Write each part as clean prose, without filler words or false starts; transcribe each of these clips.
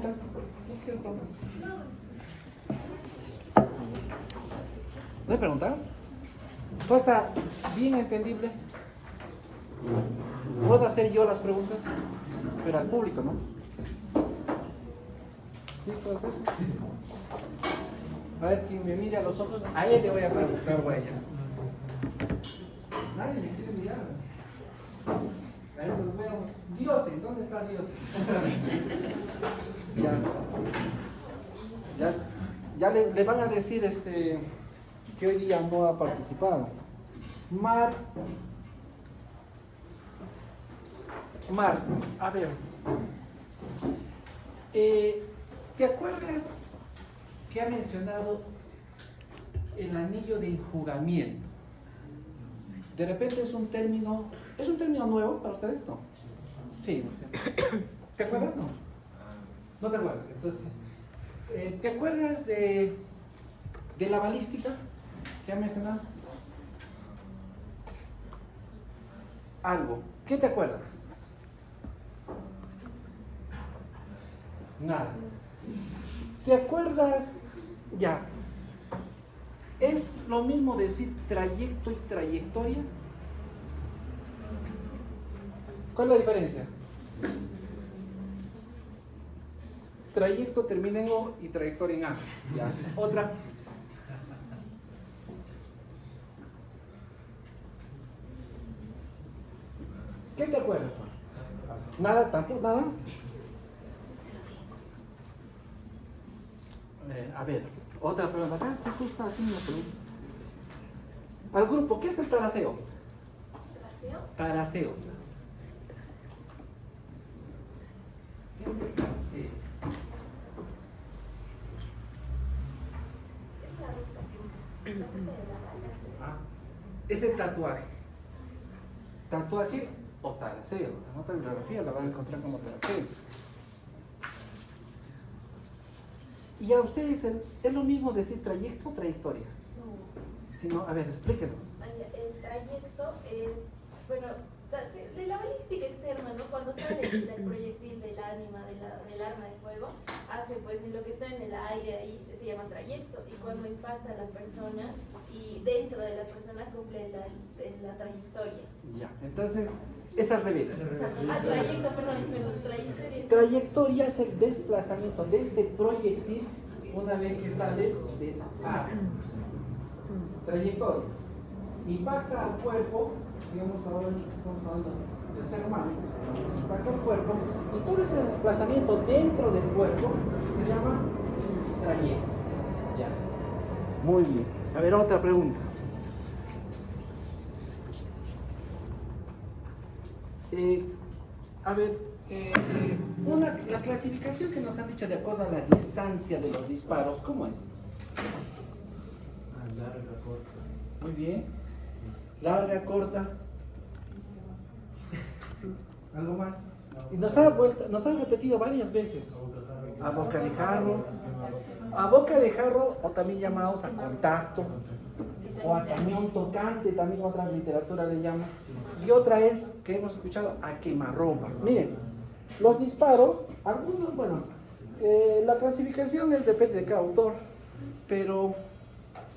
preguntas? ¿No quieres preguntas? ¿No hay preguntas? ¿Todo está bien entendible? ¿Puedo hacer yo las preguntas? Pero al público, ¿no? ¿Sí puedo hacer? A ver, quien me mire a los ojos, a él le voy a preguntar, o a ella. Nadie me quiere mirar. A ver, los veo. Dioses, ¿dónde está Dioses? Ya está. Ya le van a decir que hoy día no ha participado. Mar, a ver. ¿Te acuerdas que ha mencionado el anillo de enjugamiento? De repente es un término nuevo para ustedes, ¿no? Sí, ¿no? ¿Te acuerdas? No. ¿No te acuerdas? Entonces, ¿te acuerdas de la balística que ha mencionado? Algo. ¿Qué te acuerdas? Nada. ¿Te acuerdas? Ya. ¿Es lo mismo decir trayecto y trayectoria? ¿Cuál es la diferencia? Trayecto termina en O y trayectoria en A. Ya. Otra. ¿Qué te acuerdas? Nada, tampoco, nada. A ver, otra pregunta. Acá justo haciendo una pregunta. Al grupo, ¿qué es el taraseo? ¿Taraseo? Taraseo. ¿Qué es el taraseo? Es la ruta de la bala. Es el tatuaje. Tatuaje o taraseo. La nota de bibliografía la van a encontrar como taraseo. Y a ustedes es lo mismo decir trayecto o trayectoria. No. Sino, a ver, explíquenos. El trayecto es, bueno, de la balística externa, ¿no? Cuando sale del proyectil, del ánima, del arma de fuego, hace pues en lo que está en el aire ahí se llama trayecto, y cuando impacta a la persona y dentro de la persona cumple la trayectoria. Ya, entonces es al revés. Trayecto, perdón, trayectoria. Trayectoria es el desplazamiento de este proyectil una vez que sale del ar. Trayectoria. Impacta al cuerpo, digamos ahora estamos hablando del ser humano, impacta al cuerpo y todo ese desplazamiento dentro del cuerpo se llama trayecto. Ya. Muy bien. A ver, otra pregunta. La clasificación que nos han dicho de acuerdo a la distancia de los disparos, ¿cómo es? Larga, corta. Muy bien. Larga, corta. ¿Algo más? Y nos ha repetido varias veces. A boca de jarro. A boca de jarro, o también llamados a contacto. O a camión tocante, también otra literatura le llama. Y otra es, que hemos escuchado, a quemarropa. Miren, los disparos, algunos, bueno, la clasificación depende de cada autor, pero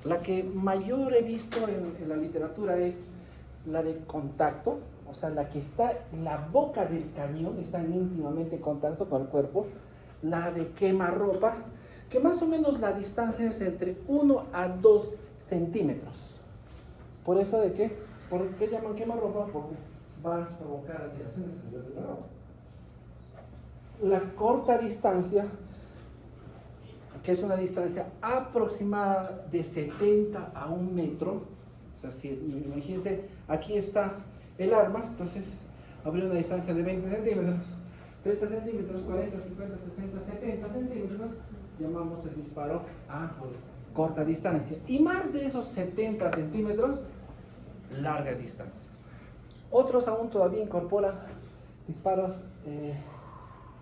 la que mayor he visto en la literatura es la de contacto, o sea, la que está en la boca del cañón, está en íntimamente contacto con el cuerpo. La de quemarropa, que más o menos la distancia es entre 1 a 2 centímetros. ¿Por eso de qué? ¿Por qué llaman quemarropa? Porque va a provocar alteraciones a nivel de la ropa. La corta distancia, que es una distancia aproximada de 70 a 1 metro, o sea, si imagínense, aquí está el arma, entonces habría una distancia de 20 centímetros, 30 centímetros, 40, 50, 60, 70 centímetros, llamamos el disparo a corta distancia. Y más de esos 70 centímetros, larga distancia. Otros aún todavía incorporan disparos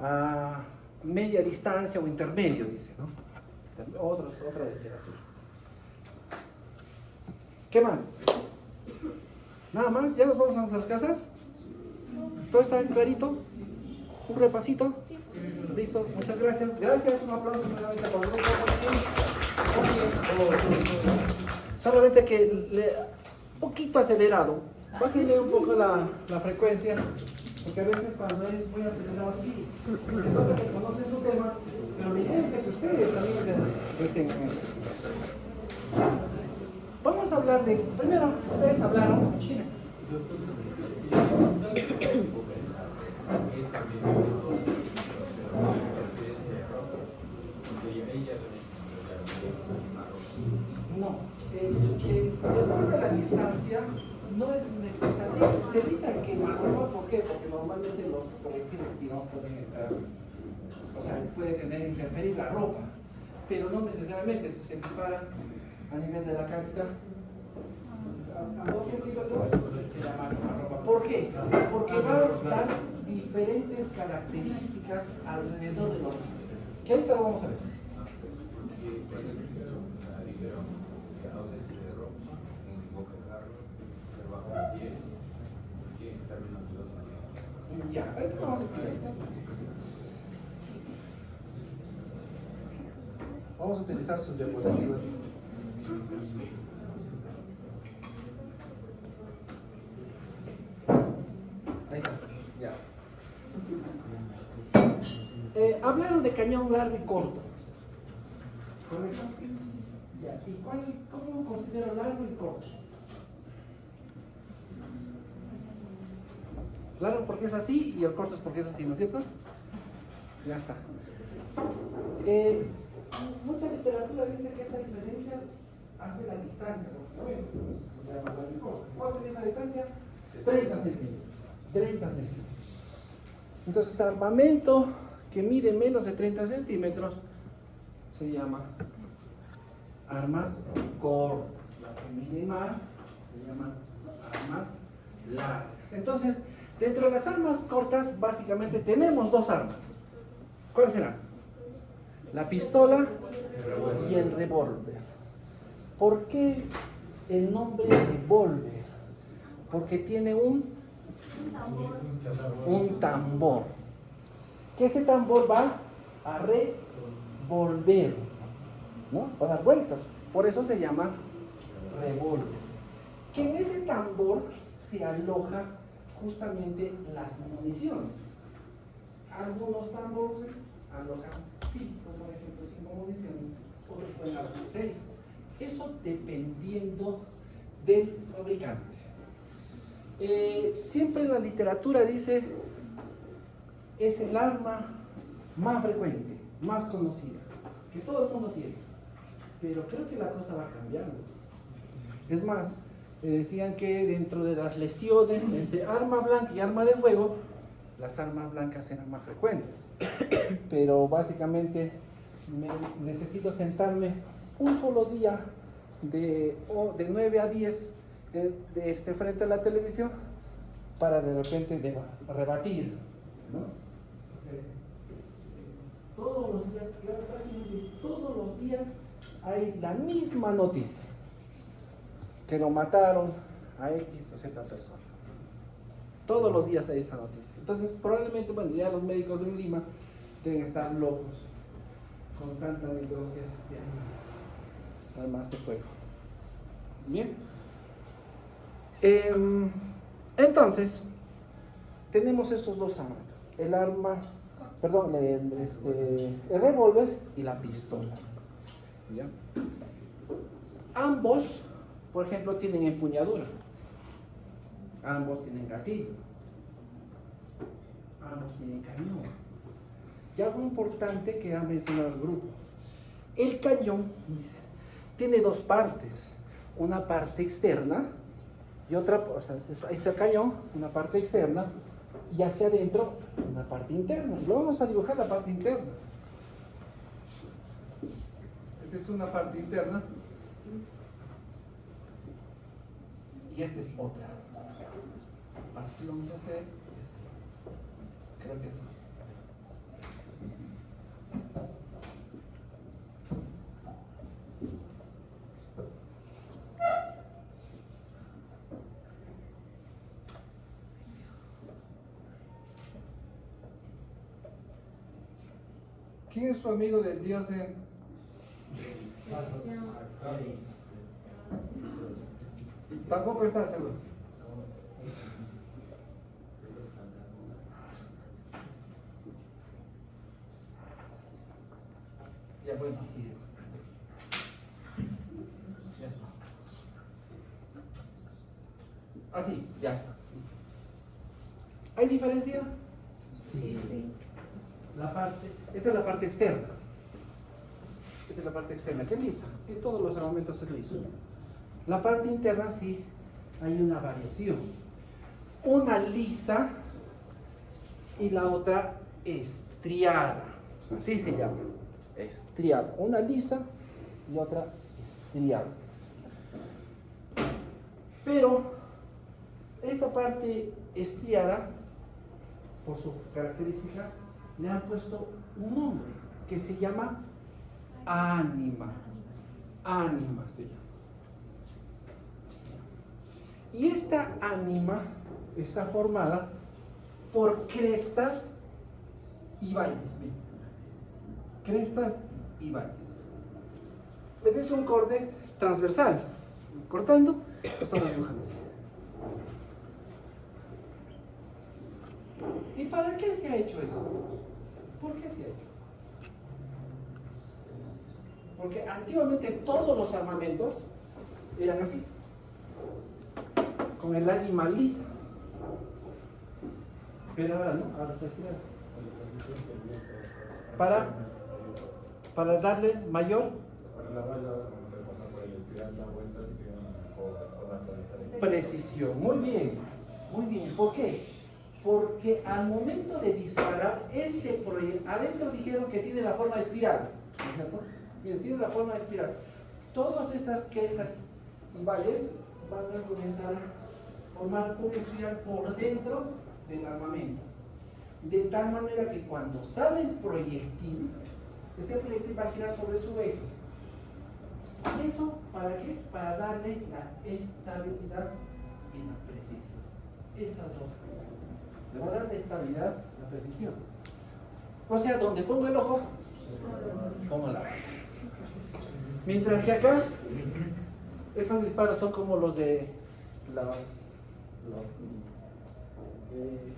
a media distancia o intermedio, dice, ¿no? Otra literatura. ¿Qué más? ¿Nada más? ¿Ya nos vamos a nuestras casas? ¿Todo está clarito? ¿Un repasito? Sí. Listo, muchas gracias. Gracias, un aplauso nuevamente por el grupo. Solamente que un poquito acelerado. Bájenle un poco la frecuencia, porque a veces cuando es muy acelerado así, se nota que conocen su tema, pero la idea es que ustedes también retengan eso. Vamos a hablar de, primero, ustedes hablaron. No, el valor de la distancia no es necesario. Se dice que marropa, ¿por qué? Porque normalmente los proyectiles no pueden entrar, o sea, puede tener interferir la ropa, pero no necesariamente si se dispara a nivel de la cápita. A 2 centímetros, entonces se llama marropa. ¿Por qué? Porque va a dar diferentes características alrededor de los mismos. Que ahorita lo vamos a ver. Ya, ahorita vamos a ver. Vamos a utilizar sus diapositivas. Ahí está, ya. Hablaron de cañón largo y corto. ¿Correcto? Ya. ¿Y cómo considero largo y corto? Largo porque es así y el corto es porque es así, ¿no es cierto? Ya está. Mucha literatura dice que esa diferencia hace la distancia. ¿Cuál sería esa distancia? 30 centímetros. 30 centímetros. Entonces, armamento que mide menos de 30 centímetros se llama armas cortas. Las que miden más se llaman armas largas. Entonces, dentro de las armas cortas, básicamente tenemos dos armas. ¿Cuáles serán? La pistola y el revólver. ¿Por qué el nombre revólver? Porque tiene un tambor. Que ese tambor va a revolver, ¿no? Va a dar vueltas. Por eso se llama revólver. Que en ese tambor se aloja justamente las municiones. Algunos tambores alojan 5, por ejemplo, 5 municiones, otros pueden alojar 6. Eso dependiendo del fabricante. Siempre en la literatura dice es el arma más frecuente, más conocida, que todo el mundo tiene. Pero creo que la cosa va cambiando. Es más, decían que dentro de las lesiones entre arma blanca y arma de fuego, las armas blancas eran más frecuentes. Pero básicamente necesito sentarme un solo día de 9 a 10 frente a la televisión para de repente rebatir, ¿no? Todos los días, prácticamente todos los días hay la misma noticia, que lo mataron a X o Z persona. Todos los días hay esa noticia. Entonces probablemente, bueno, ya los médicos en Lima deben estar locos con tanta necrosia de armas de fuego. Bien. Entonces, tenemos esos dos armas. El arma, perdón, el revólver y la pistola. ¿Ya? Ambos, por ejemplo, tienen empuñadura. Ambos tienen gatillo. Ambos tienen cañón. Y algo importante que ha mencionado el grupo. El cañón, dice, tiene dos partes. Una parte externa y otra, o sea, ahí está el cañón, una parte externa, y hacia adentro una parte interna. Y lo vamos a dibujar la parte interna. Esta es una parte interna y esta es otra. Así vamos a hacer. Creo que sí. ¿Quién es su amigo del dios en? Tampoco está seguro. Ya bueno, así es. Ya está. Así, ya está. ¿Hay diferencia? Sí. Esta es la parte externa. Esta es la parte externa, que es lisa. En todos los armamentos es liso. La parte interna sí hay una variación. Una lisa y la otra estriada. Así se llama. Estriada. Una lisa y otra estriada. Pero esta parte estriada, por sus características, le han puesto un nombre que se llama ánima. Ánima se llama. Y esta ánima está formada por crestas y valles. Bien. Crestas y valles. Este es un corte transversal. Cortando, estamos dibujando así. ¿Y para qué se ha hecho eso? ¿Por qué se ha hecho? Porque antiguamente todos los armamentos eran así, con el ánima lisa. Pero ahora no, ahora está estirado. Para darle mayor precisión. Muy bien, muy bien. ¿Por qué? Porque al momento de disparar, este proyectil, adentro dijeron que tiene la forma de espiral, ¿no es cierto? Miren, tiene la forma de espiral. Todas estas crestas y valles van a comenzar a formar una espiral por dentro del armamento. De tal manera que cuando sale el proyectil, este proyectil va a girar sobre su eje. ¿Y eso para qué? Para darle la estabilidad y la precisión. Estas dos cosas. Le va a dar la estabilidad, la precisión. O sea, donde pongo el ojo, pongo la bala. Mientras que acá, estos disparos son como los de las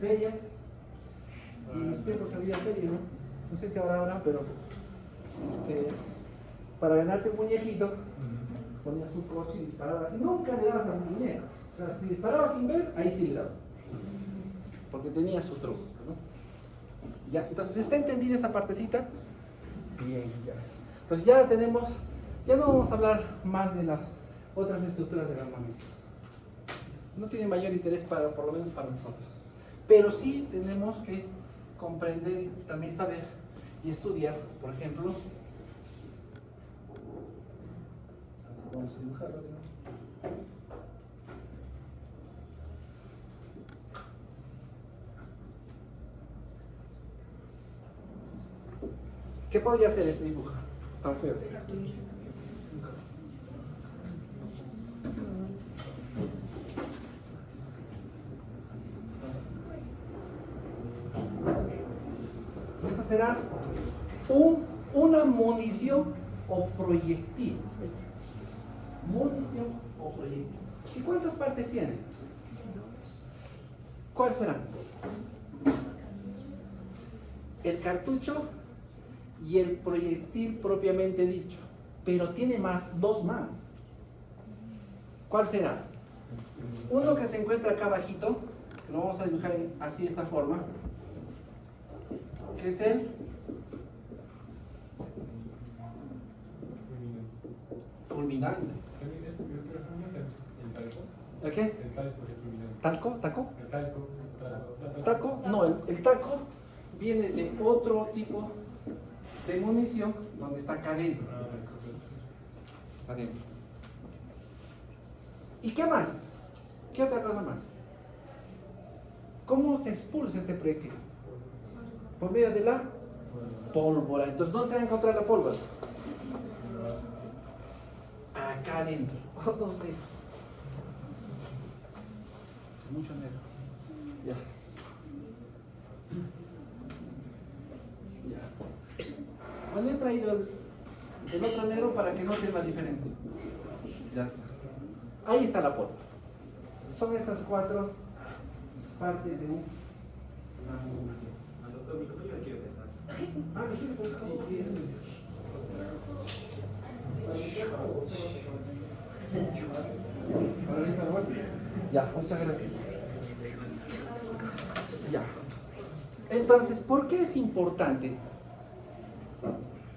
ferias. Y en mis tiempos había ferias, ¿no? No sé si ahora habrá, pero para ganarte un muñequito, ponías un coche y disparabas. Y nunca le dabas al muñeco. O sea, si disparabas sin ver, ahí sí le dabas. Porque tenía su truco, ¿no? Ya, entonces, ¿está entendida esa partecita? Bien, ya. Entonces ya tenemos, ya no vamos a hablar más de las otras estructuras del armamento. No tiene mayor interés por lo menos para nosotros. Pero sí tenemos que comprender, también saber y estudiar, por ejemplo, vamos a dibujarlo, ¿no? ¿Qué podría hacer este dibujo tan feo? Esto será una munición o proyectil. Munición o proyectil. ¿Y cuántas partes tiene? ¿Cuáles serán? El cartucho y el proyectil propiamente dicho, pero tiene dos más. ¿Cuál será? Uno que se encuentra acá abajito, que lo vamos a dibujar así de esta forma, que es el fulminante. ¿El qué? ¿Talco? ¿Taco? ¿Taco? No, el taco viene de otro tipo de munición donde está acá adentro. Está adentro. ¿Y qué más? ¿Qué otra cosa más? ¿Cómo se expulsa este proyectil? Por medio de la pólvora. Entonces, ¿dónde se va a encontrar la pólvora? Acá adentro. Dos dedos. Mucho negro. Ya. Ya. Bueno, he traído el otro negro para que noten la diferencia. Ya está. Ahí está la pólvora. Son estas 4 partes de una munición. Doctor, mi compañero quiere empezar. Ah, ¿me quiere empezar? Sí, ya, muchas gracias. Ya. Entonces, ¿por qué es importante?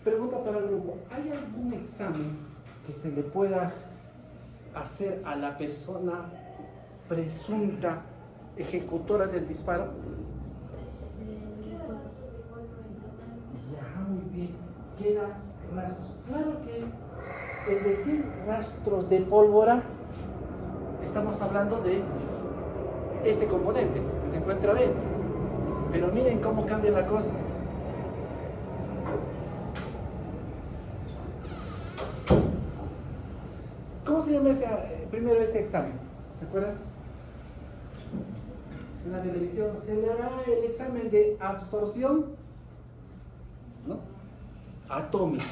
Pregunta para el grupo. ¿Hay algún examen que se le pueda hacer a la persona presunta ejecutora del disparo? Ya, muy bien. Queda rastros. Claro que el decir rastros de pólvora, estamos hablando de este componente que se encuentra dentro. Pero miren cómo cambia la cosa. ¿Cómo se llama primero ese examen? ¿Se acuerdan? En la televisión se le hará el examen de absorción, ¿no?, atómica.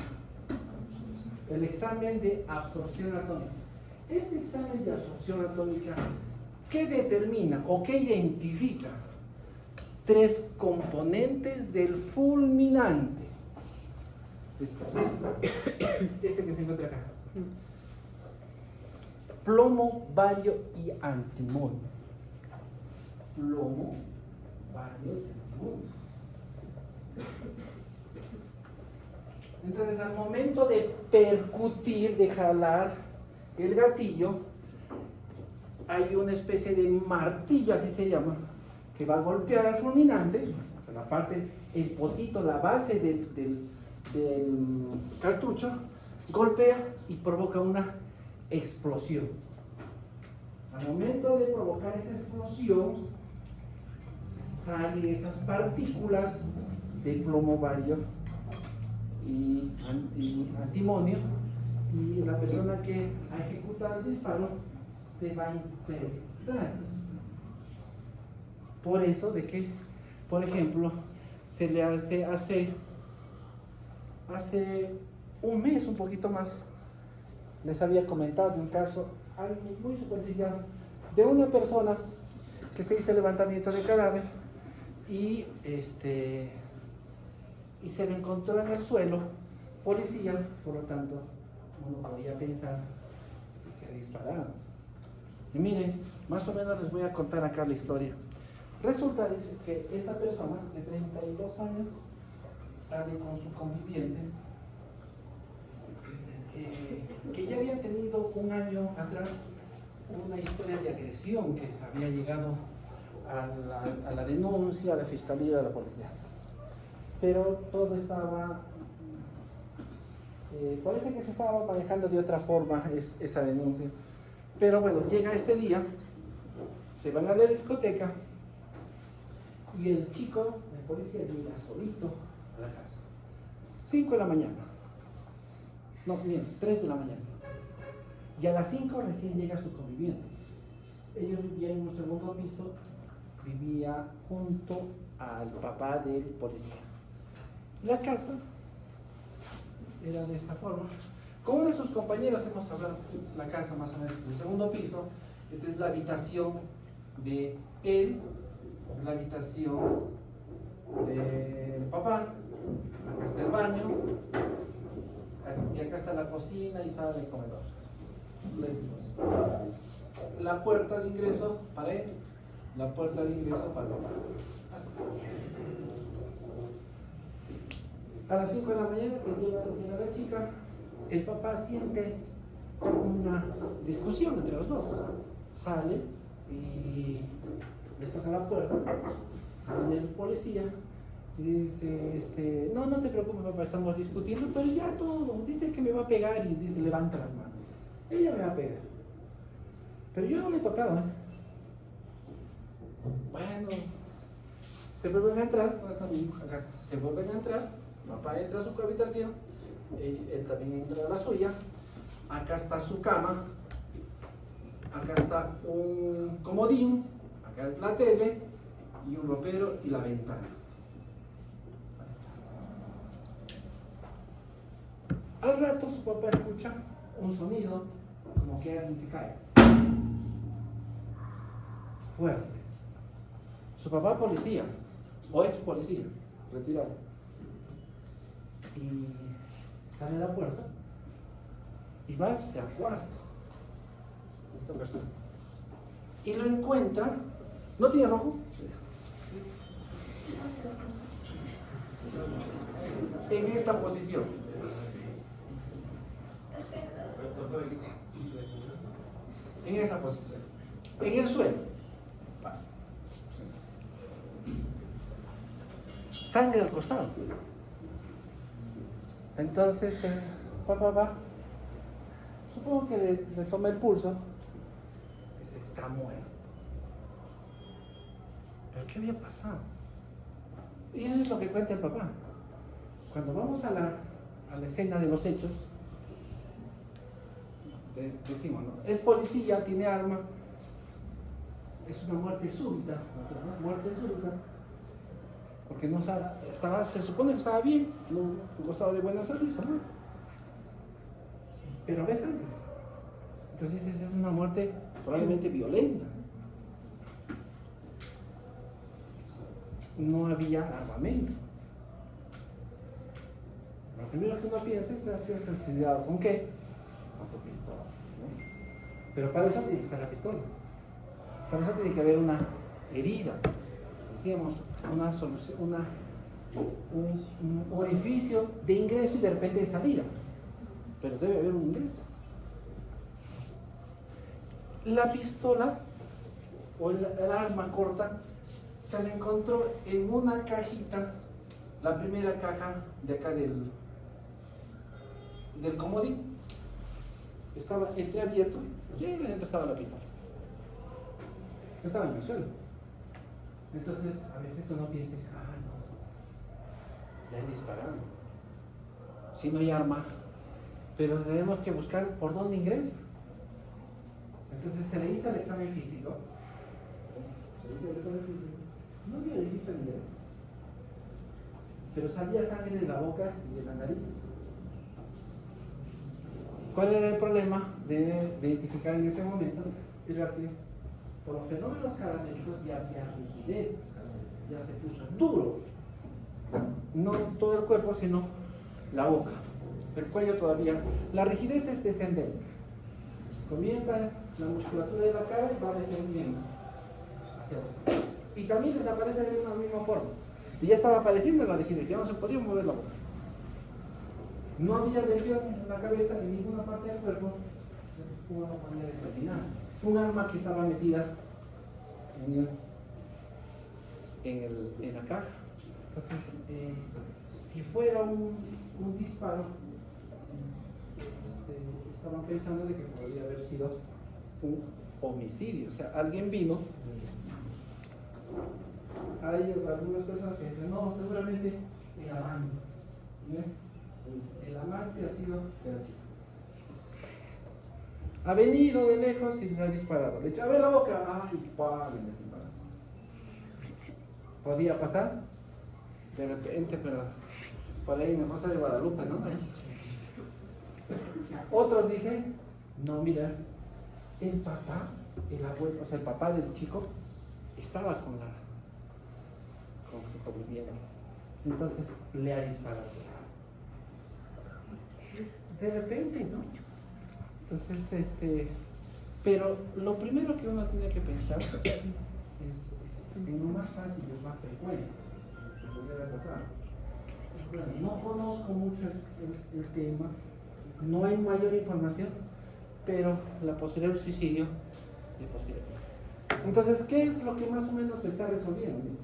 El examen de absorción atómica. Este examen de absorción atómica, ¿qué determina o qué identifica? 3 componentes del fulminante. Ese que se encuentra acá. Plomo, bario y antimonio. Plomo, bario y antimonio. Entonces, al momento de percutir, de jalar el gatillo, hay una especie de martillo, así se llama, que va a golpear al fulminante, la parte, el potito, la base del cartucho, golpea y provoca una explosión. Al momento de provocar esta explosión, salen esas partículas de plomo, bario y antimonio, y la persona que ha ejecutado el disparo se va a infectar. Por eso de que, por ejemplo, se le hace un mes, un poquito más, les había comentado de un caso algo muy superficial de una persona que se hizo levantamiento de cadáver y se le encontró en el suelo policía, por lo tanto uno podía pensar que se ha disparado. Y miren, más o menos les voy a contar acá la historia. Resulta que esta persona de 32 años sale con su conviviente, que ya había tenido un año atrás una historia de agresión que había llegado a la denuncia, a la fiscalía, a la policía. Pero todo estaba, parece que se estaba manejando de otra forma esa denuncia. Pero bueno, llega este día, se van a la discoteca y el chico, el policía, llega solito a la casa. 5 de la mañana. No, bien, 3 de la mañana. Y a las 5 recién llega su conviviente. Ellos vivían en un segundo piso, vivía junto al papá del policía. La casa era de esta forma. Con uno de sus compañeros hemos hablado, la casa más o menos en el segundo piso. Esta es la habitación de él, es la habitación del papá. Acá está el baño, y acá está la cocina y sala y comedor. La puerta de ingreso para él, la puerta de ingreso para el papá. Así. A las 5 de la mañana que llega la chica, el papá siente una discusión entre los dos. Sale y les toca la puerta, sale el policía y dice, no te preocupes papá, estamos discutiendo, pero ya todo, dice que me va a pegar y dice, levanta las manos. Ella me va a pegar. Pero yo no le he tocado, ¿eh? Bueno, se vuelven a entrar, ¿dónde está mi hijo? Acá, se vuelven a entrar, papá entra a su habitación, él también entra a la suya, acá está su cama, acá está un comodín, acá es la tele y un ropero y la ventana. Al rato su papá escucha un sonido como que alguien se cae. Fuerte. Su papá policía, o ex policía, retirado. Y sale a la puerta y va hacia el cuarto de esta persona. Y lo encuentra, ¿no tiene rojo? En esta posición. En esa posición. En el suelo. Sangre al costado. Entonces, papá va. Supongo que le toma el pulso. Dice, está muerto. ¿Pero qué había pasado? Y eso es lo que cuenta el papá. Cuando vamos a la escena de los hechos, decimos, ¿no? Es policía, tiene arma, es una muerte súbita, ¿no? Muerte súbita, porque no estaba, se supone que estaba bien, no gozaba de buena salud, ¿no? Pero ve sangre. Entonces es una muerte probablemente violenta. No había armamento. Lo primero que uno piensa es ha sido sensibilizado. ¿Con qué? Con su pistola, ¿no? Pero para eso tiene que estar la pistola. Para eso tiene que haber una herida. Decíamos, una solución, un orificio de ingreso y de repente de salida. Pero debe haber un ingreso. La pistola o el arma corta se la encontró en una cajita, la primera caja de acá del comodín. Estaba entreabierto y ahí dentro estaba la pistola. Estaba en el suelo. Entonces, a veces uno piensa, no, le han disparado. Si no hay arma, pero tenemos que buscar por dónde ingresa. Entonces se le hizo el examen físico. No había orificio de ingreso, pero salía sangre de la boca y de la nariz. ¿Cuál era el problema de identificar en ese momento? Era que por los fenómenos cadavéricos ya había rigidez, ya se puso duro. No todo el cuerpo, sino la boca. El cuello todavía. La rigidez es descendente. Comienza la musculatura de la cara y va descendiendo hacia abajo. Y también desaparece de esa misma forma. Y ya estaba apareciendo la rigidez, ya no se podía mover la boca. No había lesión en la cabeza en ninguna parte del cuerpo. Hubo una manera de determinar. Un arma que estaba metida en la caja. Entonces, si fuera un disparo, estaban pensando de que podría haber sido un homicidio. O sea, alguien vino. Hay algunas personas que dicen, no, seguramente el amante. El amante ha sido de la chica. Ha venido de lejos y le ha disparado. Le abre la boca, ¡ay, pa! Le disparó. Podía pasar de repente, pero por ahí en Rosa de Guadalupe, ¿no? Otros dicen, no, mira, el papá, el abuelo, o sea, el papá del chico estaba con su familia. Entonces le ha disparado. De repente, ¿no? Entonces, pero lo primero que uno tiene que pensar es en lo más fácil, lo más frecuente que pudiera pasar. Bueno, no conozco mucho el tema, no hay mayor información, pero la posibilidad de suicidio es posible. Entonces, ¿qué es lo que más o menos se está resolviendo?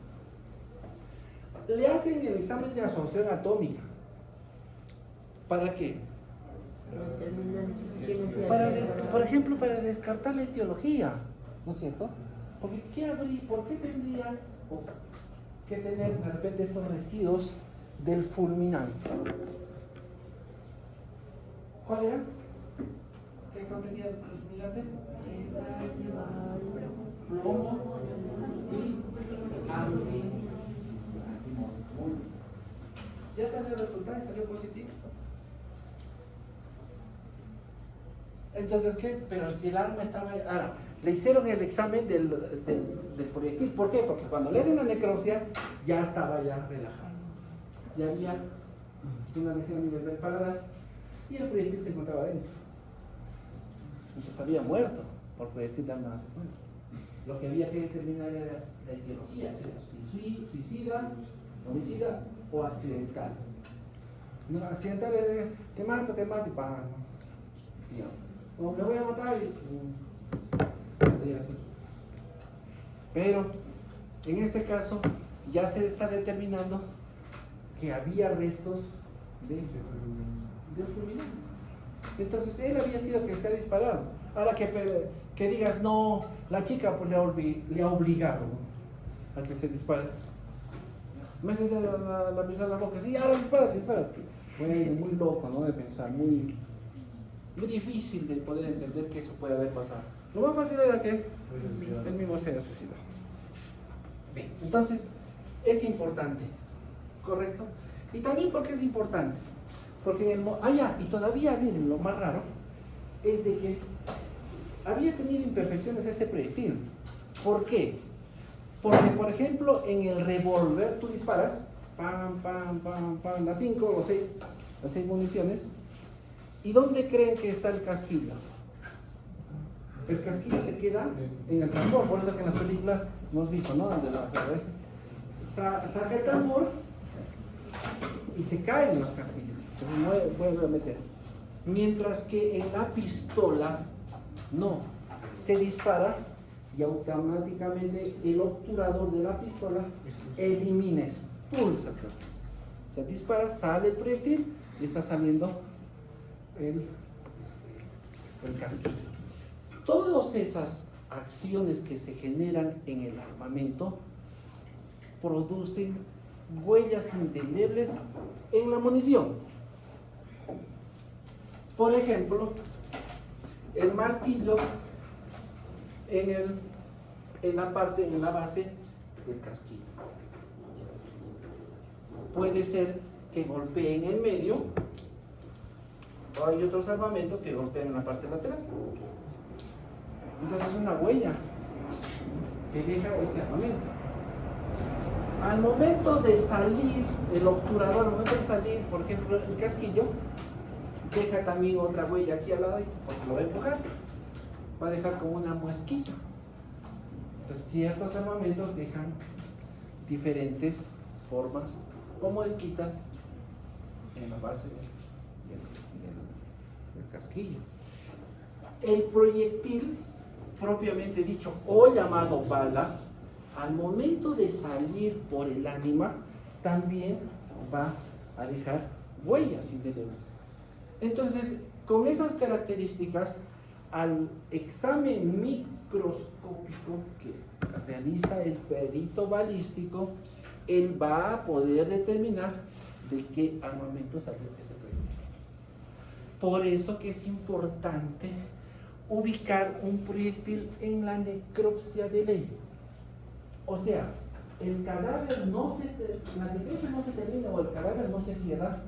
Le hacen el examen de absorción atómica. ¿Para qué? Por ejemplo, para descartar la etiología, ¿no es cierto? Porque ¿por qué tendría que tener de repente estos residuos del fulminante? ¿Cuál era? ¿Qué contenía el fulminante? Plomo y antimonio. Ya salió el resultado y salió positivo. Entonces, ¿qué? Pero si el arma estaba... Ahora, le hicieron el examen del proyectil. ¿Por qué? Porque cuando le hacen la necropsia, ya estaba ya relajado. Ya había una lesión a nivel del paladar y el proyectil se encontraba dentro. Entonces había muerto por proyectil de arma de fuego. Lo que había que determinar era la etiología, si suicida, homicida o accidental. No, accidental es te mato y pa, ¿no? O me voy a matar y podría ser. Pero en este caso ya se está determinando que había restos del fulminante. Entonces él había sido que se ha disparado. Ahora que digas, no, la chica pues le ha obligado, ¿no?, a que se dispare. Métete la pistola en la boca, sí, ahora dispara. Bueno, muy loco, ¿no? De pensar, muy difícil de poder entender que eso puede haber pasado. Lo más fácil era que él mismo se haya suicidado. Bien, entonces es importante, ¿correcto? Y también porque es importante, porque y todavía, miren, lo más raro es de que había tenido imperfecciones este proyectil. ¿Por qué? Porque, por ejemplo, en el revólver tú disparas, pam, las 5 o 6, las 6 municiones, ¿y dónde creen que está el casquillo? El casquillo se queda en el tambor, por eso que en las películas hemos visto, ¿no? Donde saca el tambor y se caen los casquillos, entonces no vuelve a meter. Mientras que en la pistola, no, se dispara y automáticamente el obturador de la pistola expulsa el proyectil. Se dispara, sale el proyectil y está saliendo el casquillo. Todas esas acciones que se generan en el armamento producen huellas indelebles en la munición. Por ejemplo, el martillo en la base del casquillo. Puede ser que golpee en el medio, o hay otros armamentos que golpean en la parte lateral. Entonces es una huella que deja ese armamento. Al momento de salir el obturador, al momento de salir, por ejemplo, el casquillo, deja también otra huella aquí al lado, porque lo va a empujar. Va a dejar como una muesquita. Entonces ciertos armamentos dejan diferentes formas o muesquitas en la base del casquillo. El proyectil, propiamente dicho, o llamado bala, al momento de salir por el ánima, también va a dejar huellas indelebles. Entonces, con esas características, al examen microscópico que realiza el perito balístico, él va a poder determinar de qué armamento salió ese proyectil. Por eso que es importante ubicar un proyectil en la necropsia de ley. O sea, el cadáver la necropsia no se termina o el cadáver no se cierra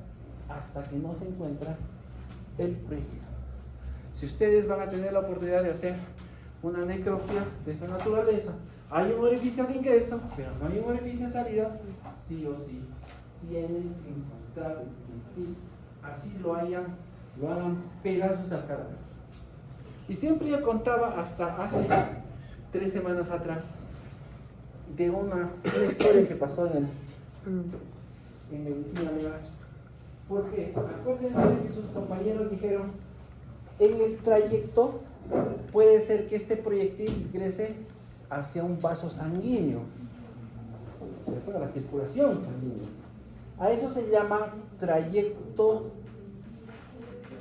hasta que no se encuentra el proyectil. Si ustedes van a tener la oportunidad de hacer una necropsia de esta naturaleza, hay un orificio de ingreso, pero no hay un orificio de salida, sí o sí tienen que encontrar el proyectil, así lo hagan pedazos al cadáver. Y siempre yo contaba hasta hace 3 semanas atrás de una historia que pasó en medicina legal. Porque acuérdense que sus compañeros dijeron, en el trayecto puede ser que este proyectil ingrese hacia un vaso sanguíneo, a la circulación sanguínea. A eso se llama trayecto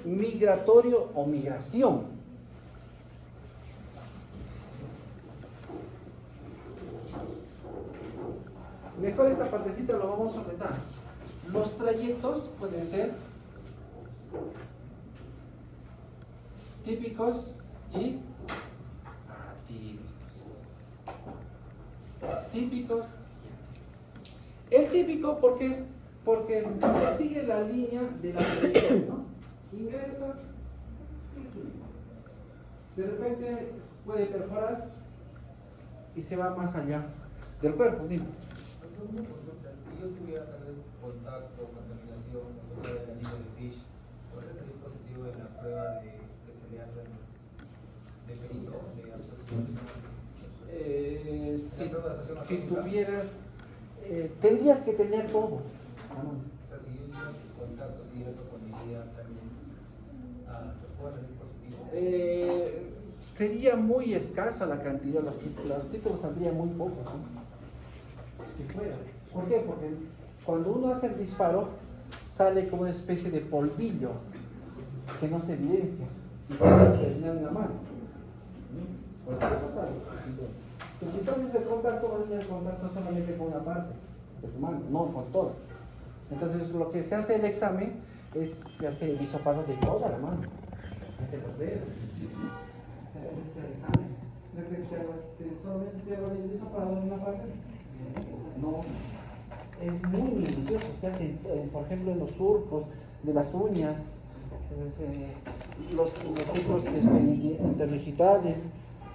migratorio o migración. Mejor esta partecita lo vamos a soltar. Los trayectos pueden ser típicos y atípicos. Típicos. El típico, ¿por qué? Porque sigue la línea de la trayectoria, ¿no? Ingresa, De repente puede perforar y se va más allá del cuerpo, dime. Si yo tuviera tal vez contacto, contaminación, con el anillo de Fish, ¿cuál es el dispositivo de la prueba que se le hace de perito, de absorción? Si tuvieras, tendrías que tener todo. O sea, si yo hiciera contacto directo con mi guía, también, ¿puedo hacer dispositivo? Sería muy escasa la cantidad, los títulos saldrían muy pocos, ¿no? Si fuera. ¿Por qué? Porque cuando uno hace el disparo, sale como una especie de polvillo que no se evidencia y tiene que tener en la mano. Cualquier cosa sale. Pero si tú haces el contacto, vas a hacer el contacto solamente con una parte de tu mano, no con todo. Entonces, lo que se hace el examen es se hace el hisopado de toda la mano, de los dedos. Se hace el examen. ¿No crees que solamente te hago el hisopado en una parte? No. Es muy minucioso. Se hace, por ejemplo, en los surcos de las uñas, los surcos interdigitales,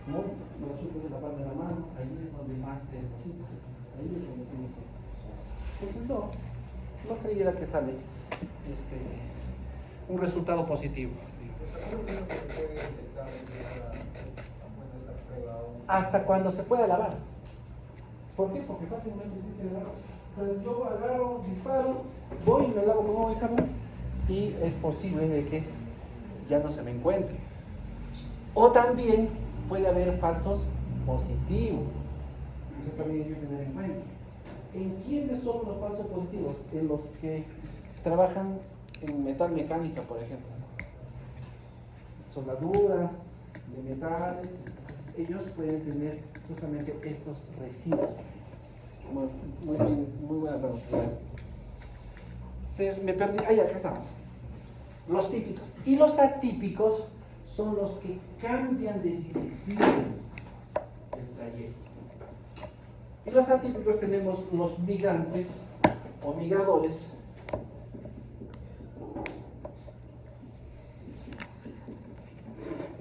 ¿no? Los surcos de la palma de la mano, ahí es donde más se deposita. Ahí es donde tiene que. Entonces, no creyera que sale un resultado positivo. Hasta cuando se pueda lavar. ¿Por qué? Porque fácilmente sí se lava. O sea, yo agarro, disparo, voy y me lavo con agua y jabón y es posible de que ya no se me encuentre. O también puede haber falsos positivos. Eso también hay que tener en cuenta. ¿En quiénes son los falsos positivos? En los que trabajan en metal mecánica, por ejemplo. Soldadura, de metales, ellos pueden tener justamente estos residuos. Muy buena pregunta. Entonces me perdí. Ahí acá estamos. Los típicos. Y los atípicos son los que cambian de dirección el trayecto. Y los atípicos tenemos los migrantes o migradores.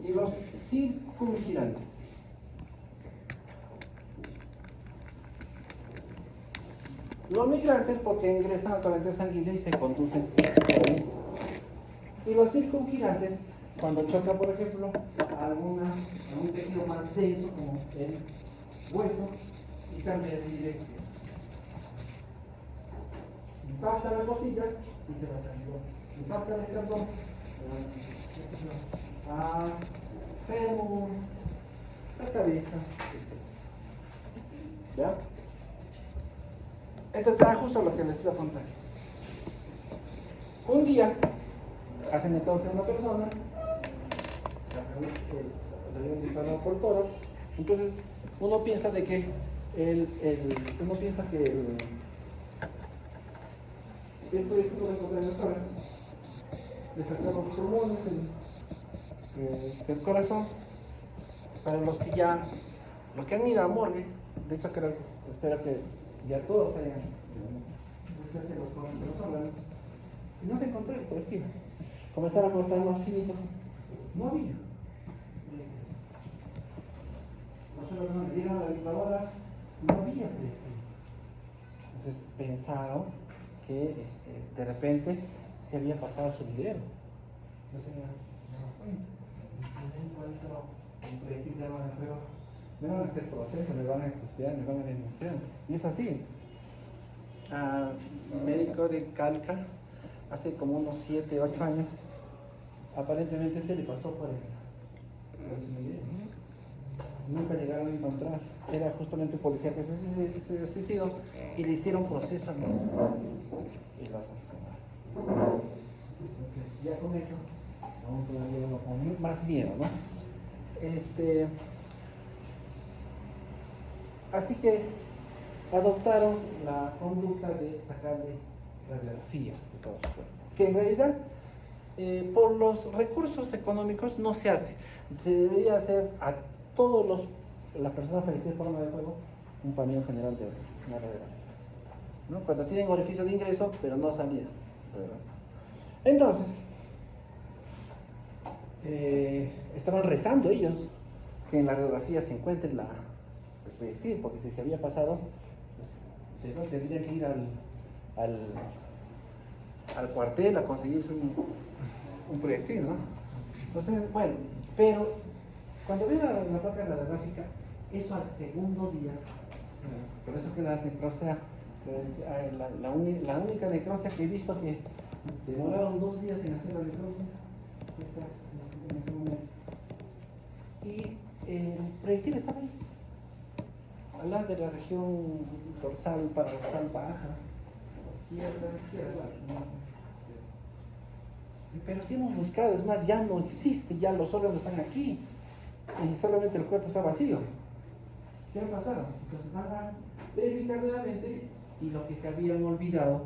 Y los circungirantes. Los migrantes porque ingresan a corriente sanguínea y se conducen por ahí. Y los circungirantes cuando choca, por ejemplo, a un tejido más denso como el hueso y cambia de dirección. Impacta la costilla y se va saliendo. Impacta el esternón, a fémur, la cabeza, etc. ¿Ya? Entonces, justo lo que les iba a contar. Un día, hacen entonces una persona, le habían disparado por tórax, entonces uno piensa de que el proyecto de contenedor le sacaron los pulmones, el corazón, para los que ya, los que han ido a morgue, de hecho creo, espero que ya todos hayan, entonces se los órganos, y no se encontró el proyectil. Comenzaron a cortar más finitos, no había. Nosotros nos dieron la licuadora, no había proyectil. Entonces pensaron que de repente se había pasado su video. Entonces, si no encuentro un proyectil de arma de fuego, me van a hacer proceso, me van a enjuiciar, me van a denunciar. Y es así. Médico de Calca, hace como unos 7, 8 años, aparentemente se le pasó por el video. Nunca llegaron a encontrar. Era justamente un policía que se suicidó y le hicieron proceso al mismo y lo sancionaron. Entonces, ya con eso, aún todavía uno con más miedo, ¿no? Así que adoptaron la conducta de sacarle radiografía de todo su cuerpo, que en realidad por los recursos económicos no se hace. Se debería hacer a todos las personas fallecidas por arma de fuego un paneo general de una radiografía, ¿no? Cuando tienen orificio de ingreso pero no salida. Entonces estaban rezando ellos que en la radiografía se encuentre el proyectil, porque si se había pasado, pues, tendrían que ir al cuartel a conseguirse un proyectil, ¿no? Entonces, bueno, pero cuando ven la placa radiográfica, eso al segundo día, por eso que la necropsia, la única necropsia que he visto que demoraron 2 días en hacer la necropsia, en ese momento. Y el proyectil estaba ahí, al lado de la región dorsal, paradorsal baja, izquierda, ¿no? Pero sí hemos buscado, es más, ya no existe, ya los órganos están aquí y solamente el cuerpo está vacío. ¿Qué ha pasado? Entonces van a verificar nuevamente y lo que se habían olvidado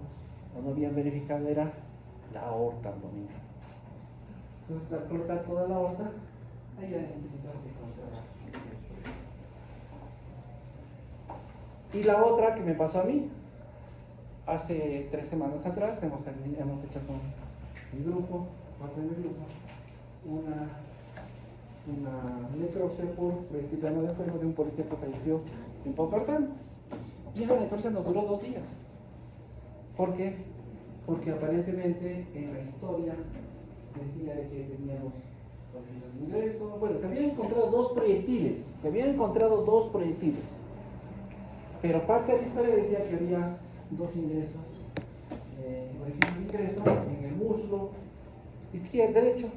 o no habían verificado era la aorta abdominal. Entonces al cortar toda la aorta, ahí identificarse contra. Y la otra que me pasó a mí, hace 3 semanas atrás, hemos hecho con mi grupo, parte de mi grupo, una necropsia por proyectil de arma de fuego de un policía que falleció en Paucartán. Y esa necropsia nos duró 2 días. ¿Por qué? Porque aparentemente en la historia decía de que teníamos ingreso. Bueno, se habían encontrado 2 proyectiles. Pero parte de la historia decía que había 2 ingresos. Un ingreso en el muslo izquierdo, derecho.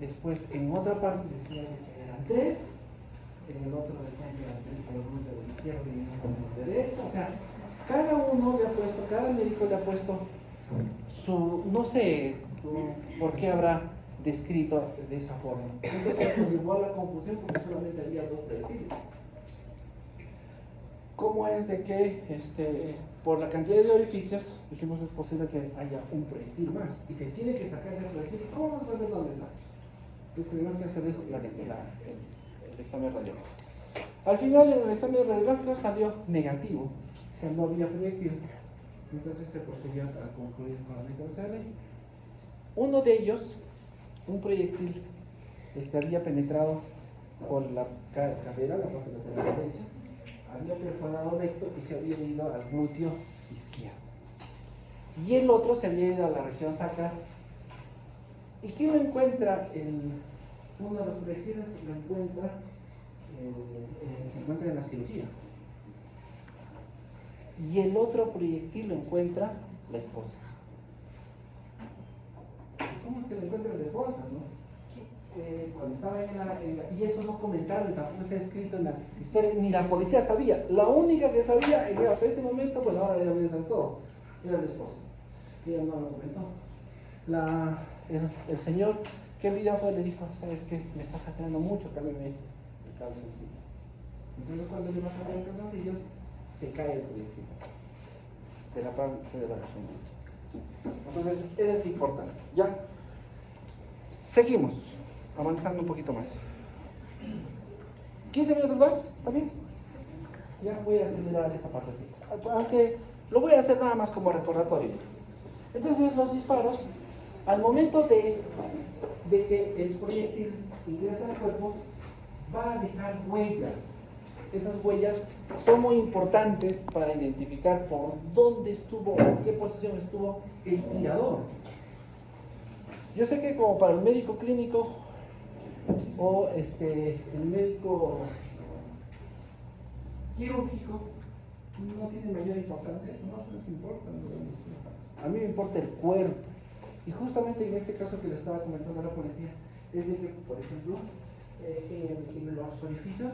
Después en otra parte decía que eran 3, en el otro decía que eran 3 en el muslo izquierdo y en el derecho. O sea, cada médico le ha puesto su, no sé por qué habrá descrito de esa forma. Entonces nos llevó a la confusión porque solamente había 2 proyectiles. ¿Cómo es de que por la cantidad de orificios dijimos es posible que haya un proyectil más y se tiene que sacar ese proyectil? ¿Cómo vamos a saber dónde está? Pues primero que hacer es el examen radiológico. Al final el examen radiológico salió negativo, o sea, no había proyectil. Entonces se procedió a concluir con la necropsia de ley. Uno de ellos, un proyectil, había penetrado por la cadera, la parte lateral derecha, había perforado recto y se había ido al glúteo izquierdo. Y el otro se había ido a la región sacral. ¿Y quién lo encuentra? Uno de los proyectiles lo encuentra, se encuentra en la cirugía. Y el otro proyectil lo encuentra la esposa. ¿Cómo es que lo encuentra la esposa, no? Cuando estaba y eso no comentaron, tampoco está escrito en la historia, ni la policía sabía. La única que sabía hasta ese momento, pues ahora ya lo saben todos, era la esposa. Ella no lo comentó. El señor que el video fue le dijo, ¿sabes qué? Me está sacando mucho, cámbiame el calzoncillo. Entonces cuando le va a cambiar el calzoncillo, se cae el proyectil de la parte de la persona. Entonces, eso es importante. Ya. Seguimos. Avanzando un poquito más. 15 minutos más, ¿está bien? Ya voy a acelerar esta partecita. Aunque lo voy a hacer nada más como recordatorio. Entonces los disparos, al momento de que el proyectil ingresa al cuerpo, va a dejar huellas. Esas huellas son muy importantes para identificar por dónde estuvo o en qué posición estuvo el tirador. Yo sé que como para el médico clínico o el médico quirúrgico no tiene mayor importancia, eso no les importa. A mí me importa el cuerpo. Y justamente en este caso que le estaba comentando a la policía, es de que, por ejemplo, en los orificios,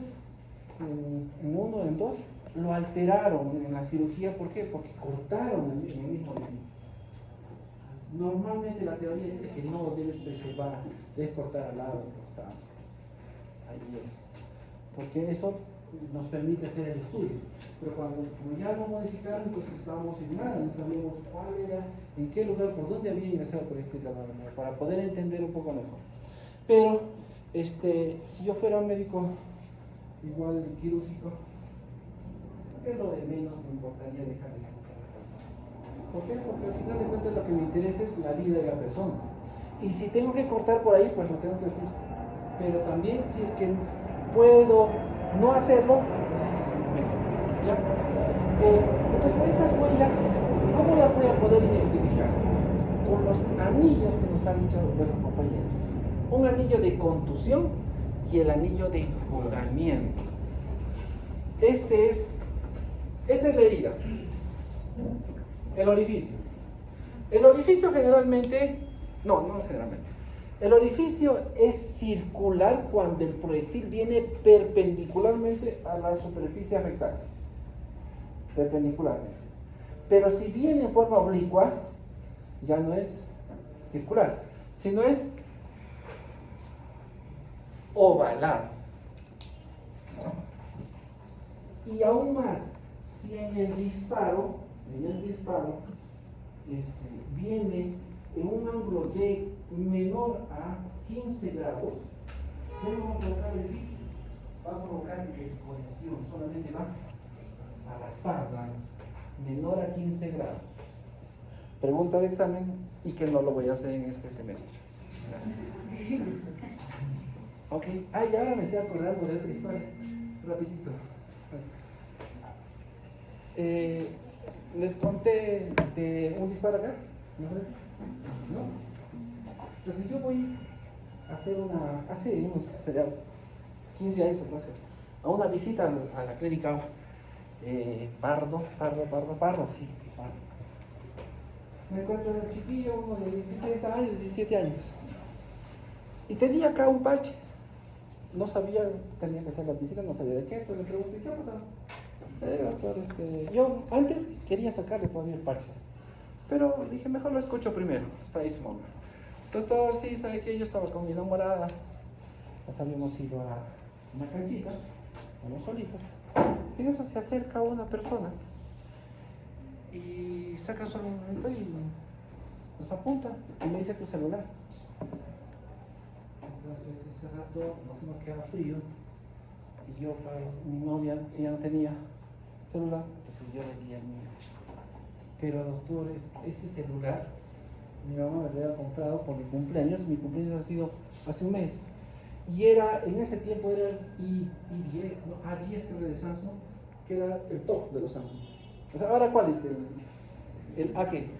en 1, en 2, lo alteraron en la cirugía. ¿Por qué? Porque cortaron en el mismo orificio. Normalmente la teoría dice que no debes preservar, debes cortar al lado del costado. Ahí es. Porque eso nos permite hacer el estudio. Pero como ya lo modificaron, entonces estábamos en nada, no sabíamos cuál era, en qué lugar, por dónde había ingresado el proyectil de la mano, para poder entender un poco mejor. Pero, si yo fuera un médico igual quirúrgico, es lo de menos me importaría dejar eso. ¿Por qué? Porque al final de cuentas lo que me interesa es la vida de la persona. Y si tengo que cortar por ahí, pues lo tengo que hacer. Pero también si es que puedo no hacerlo, pues ¿ya? Entonces estas huellas, ¿cómo las voy a poder identificar? Con los anillos que nos han dicho los compañeros. Un anillo de contusión y el anillo de juramiento. Esta es la herida, el orificio. El orificio generalmente, no generalmente. El orificio es circular cuando el proyectil viene perpendicularmente a la superficie afectada. Perpendicularmente. Pero si viene en forma oblicua, ya no es circular, sino es ovalado. Y aún más, si en el disparo viene en un ángulo de menor a 15 grados, no vamos a provocar orificio, va a provocar desconexión, solamente va a raspar nada más, menor a 15 grados. Pregunta de examen y que no lo voy a hacer en este semestre. Ok, y ahora me estoy acordando de otra historia, rapidito. Les conté de un disparo acá, ¿no? Entonces yo voy a hacer hace unos 15 años atrás, a una visita a la clínica Pardo, sí, Pardo. Me encuentro un chiquillo, uno de 17 años, y tenía acá un parche. No sabía, tenía que hacer la visita, no sabía de qué, entonces le pregunté, ¿qué pasa? Doctor, yo antes quería sacarle todavía el parche, pero dije, mejor lo escucho primero, está ahí su mamá. Doctor, sí, ¿sabe qué? Yo estaba con mi enamorada, nos habíamos ido a una canchita, estamos solitos, y en eso se acerca una persona, y saca su armamento y nos apunta, y me dice tu celular. Entonces ese rato nos hemos quedado frío, y yo para mi novia, ella no tenía celular, entonces yo le di el mío. Pero doctor, ese celular mi mamá me lo había comprado por mi cumpleaños ha sido hace un mes, y en ese tiempo era el A10 creo de Samsung, que era el top de los Samsung. O sea, ahora ¿cuál es el A qué?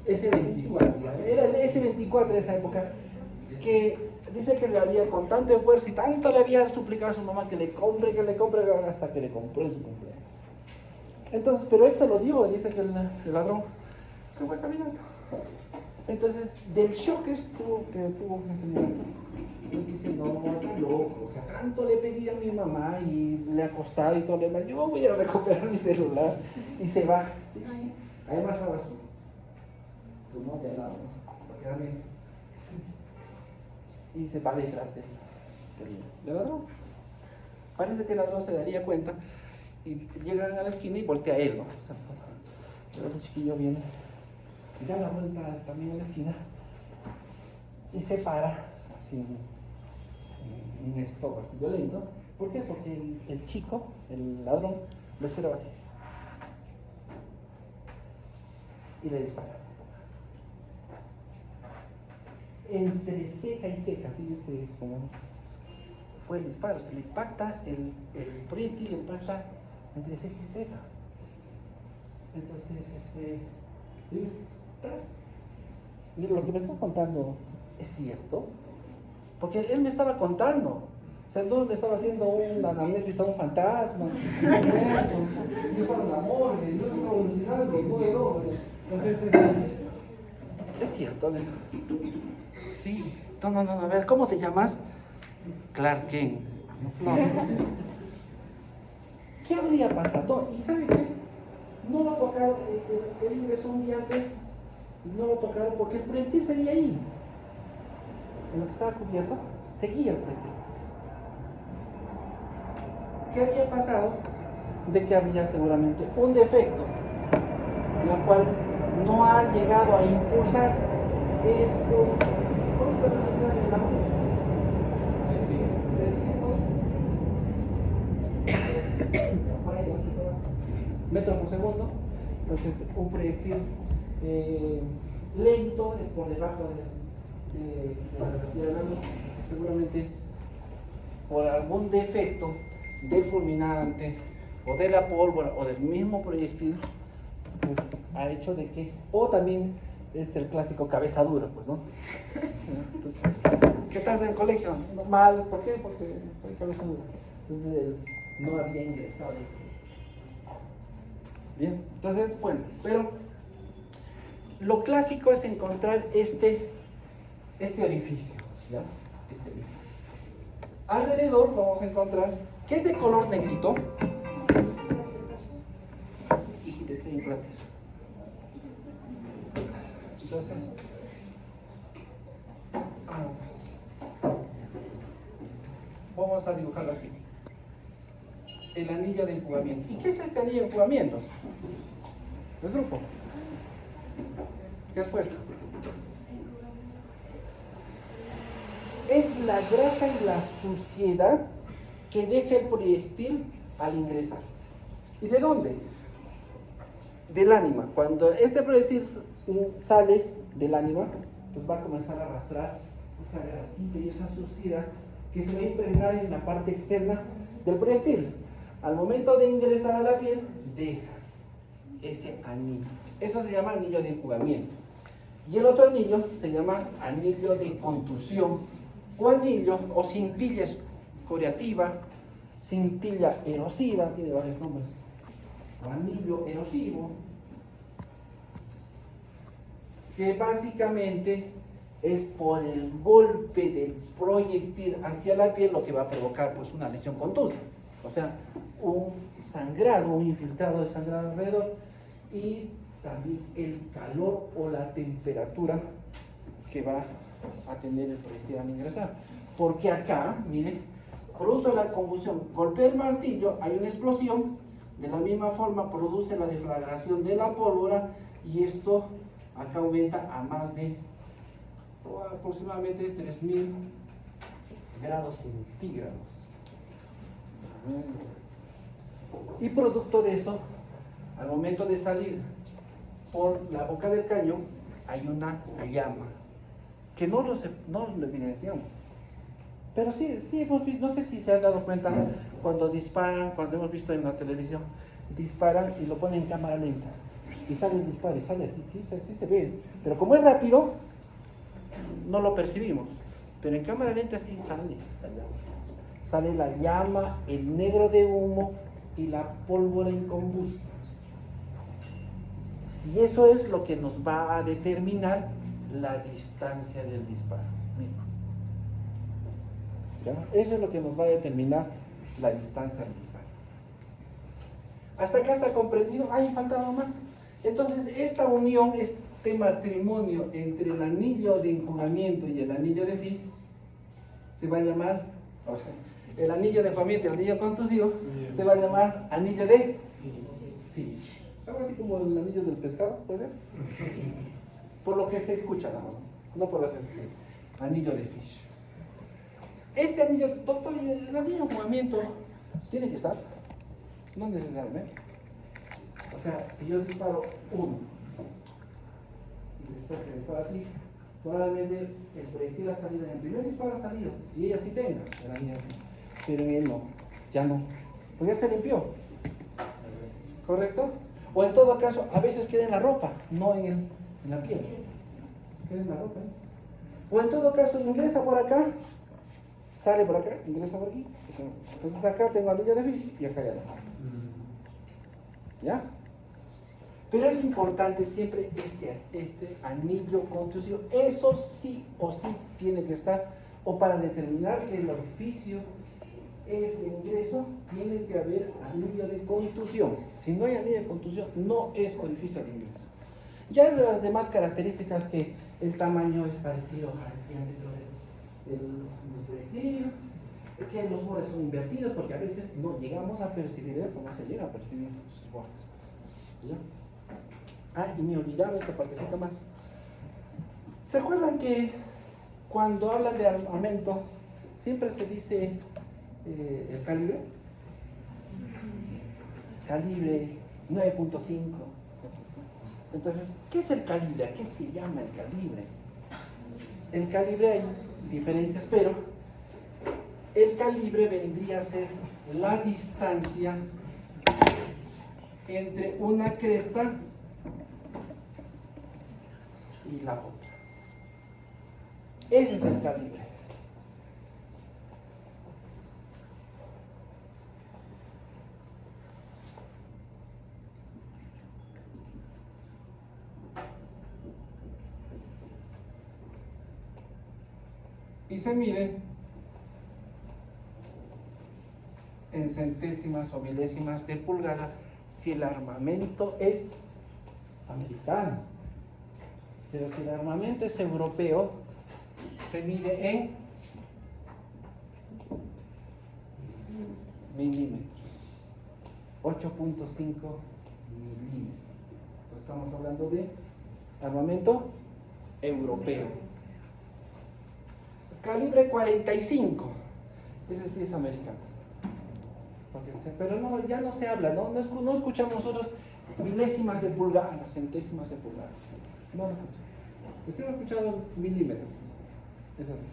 S24. Era el S24 de esa época, que dice que le había con tanta fuerza y tanto le había suplicado a su mamá que le compre, hasta que le compró en su cumpleaños. Entonces, pero él se lo dio, dice que el ladrón se fue caminando. Entonces, del shock que tuvo en ese momento, él dice, no, está loco, o sea, tanto le pedí a mi mamá y le ha costado y todo lo demás, yo voy a recuperar mi celular, y se va. Además estaba su novia al lado, y se va detrás del ladrón. Parece que el ladrón se daría cuenta y llegan a la esquina y voltea a él, ¿no? O sea, el otro chiquillo viene y da la vuelta también a la esquina y se para así en stop, así violento. ¿Por qué? Porque el chico, el ladrón, lo esperaba así y le dispara entre ceja y ceja, así como fue el disparo, se le impacta el proyectil, impacta entre ceja y ceja. Entonces, mira, lo que me estás contando es cierto, porque él me estaba contando, o sea, no le estaba haciendo una anamnesis a un fantasma, yo estaba en la morgue, yo estaba alucinando, entonces, es cierto, ¿no? Sí, no, a ver, ¿cómo te llamas? Clark Kent. No. ¿Qué habría pasado? ¿Y sabe qué? No lo tocaron, él ingresó un día antes y no lo tocaron porque el proyectil seguía ahí. En lo que estaba cubierto, seguía el proyectil. ¿Qué había pasado? De que había seguramente un defecto, en el cual no ha llegado a impulsar esto. ¿Cuál es la velocidad de la luz? 300 metros por segundo. Entonces un proyectil lento, es por debajo de la velocidad de la luz, seguramente por algún defecto del fulminante o de la pólvora o del mismo proyectil, pues ha hecho de que, o también es el clásico cabeza dura, pues, ¿no? Entonces, ¿qué tal en el colegio? Mal, ¿por qué? Porque soy cabeza dura. Entonces, no había ingresado. Bien, entonces, bueno, pero lo clásico es encontrar este orificio, ¿ya? Este orificio. Alrededor vamos a encontrar que es de color negrito. Y de en clases. Entonces, vamos a dibujarlo así. El anillo de enjugamiento. ¿Y qué es este anillo de enjugamiento? El grupo. ¿Qué has puesto? Es la grasa y la suciedad que deja el proyectil al ingresar. ¿Y de dónde? Del ánima. Cuando este proyectil sale del ánima, pues va a comenzar a arrastrar esa grasita y esa suciedad que se va a impregnar en la parte externa del proyectil. Al momento de ingresar a la piel, deja ese anillo. Eso se llama anillo de enjugamiento. Y el otro anillo se llama anillo de contusión, o anillo, o cintilla escoriativa, cintilla erosiva, tiene varios nombres, o anillo erosivo, que básicamente es por el golpe del proyectil hacia la piel lo que va a provocar pues una lesión contusa, o sea, un sangrado, un infiltrado de sangrado alrededor, y también el calor o la temperatura que va a tener el proyectil al ingresar. Porque acá, miren, producto de la combustión, golpea el martillo, hay una explosión, de la misma forma produce la deflagración de la pólvora, y esto acá aumenta a más de aproximadamente 3000 grados centígrados. Y producto de eso, al momento de salir por la boca del cañón, hay una llama que no lo evidenciamos. Pero sí hemos visto, no sé si se han dado cuenta, cuando disparan, cuando hemos visto en la televisión, disparan y lo ponen en cámara lenta. Y sale el disparo y sale así, sí se ve. Pero como es rápido, no lo percibimos. Pero en cámara lenta sí sale la llama. Sale la llama, el negro de humo y la pólvora incombusta. Y eso es lo que nos va a determinar la distancia del disparo. ¿Ya? Eso es lo que nos va a determinar la distancia del disparo. Hasta acá está comprendido. Ahí faltaba más. Entonces, esta unión, este matrimonio entre el anillo de enjugamiento y el anillo de Fish se va a llamar, o sea, el anillo de enjugamiento y el anillo contusivo se va a llamar anillo de Fish. Algo así como el anillo del pescado, ¿puede ser? Por lo que se escucha, no por lo que se escribe. Anillo de Fish. Este anillo, doctor, ¿y el anillo de enjugamiento tiene que estar? No necesariamente. O sea, si yo disparo uno y después que disparo así, probablemente el proyectil ha salido en el primer disparo, ha salido, y ella sí tenga el anillo de Fish. Pero en él no, ya no, pues ya se limpió. ¿Correcto? O en todo caso, a veces queda en la ropa, no en la piel. Queda en la ropa. O en todo caso, ingresa por acá, sale por acá, ingresa por aquí. Entonces acá tengo anillo de Fish y acá ya no. ¿Ya? Pero es importante siempre este anillo contusivo. Eso sí o sí tiene que estar. O para determinar que el orificio es de ingreso, tiene que haber anillo de contusión. Si no hay anillo de contusión, no es orificio de ingreso. Ya las demás características, que el tamaño es parecido al diámetro del proyectil, que los bordes son invertidos, porque a veces no llegamos a percibir eso, no se llega a percibir sus bordes. ¿Ya? Ah, y me olvidaba esta partecita más. ¿Se acuerdan que cuando hablan de armamento siempre se dice el calibre? Calibre 9.5. Entonces, ¿qué es el calibre? ¿A qué se llama el calibre? El calibre hay diferencias, pero el calibre vendría a ser la distancia entre una cresta y la otra. Ese es el calibre. Y se mide en centésimas o milésimas de pulgada si el armamento es americano. Pero si el armamento es europeo, se mide en milímetros, 8.5 milímetros. Estamos hablando de armamento europeo. Calibre 45, ese sí es americano. Pero no, ya no se habla, no escuchamos nosotros milésimas de pulgada, centésimas de pulgada. No lo escuchamos. Pues hemos escuchado milímetros. Es así.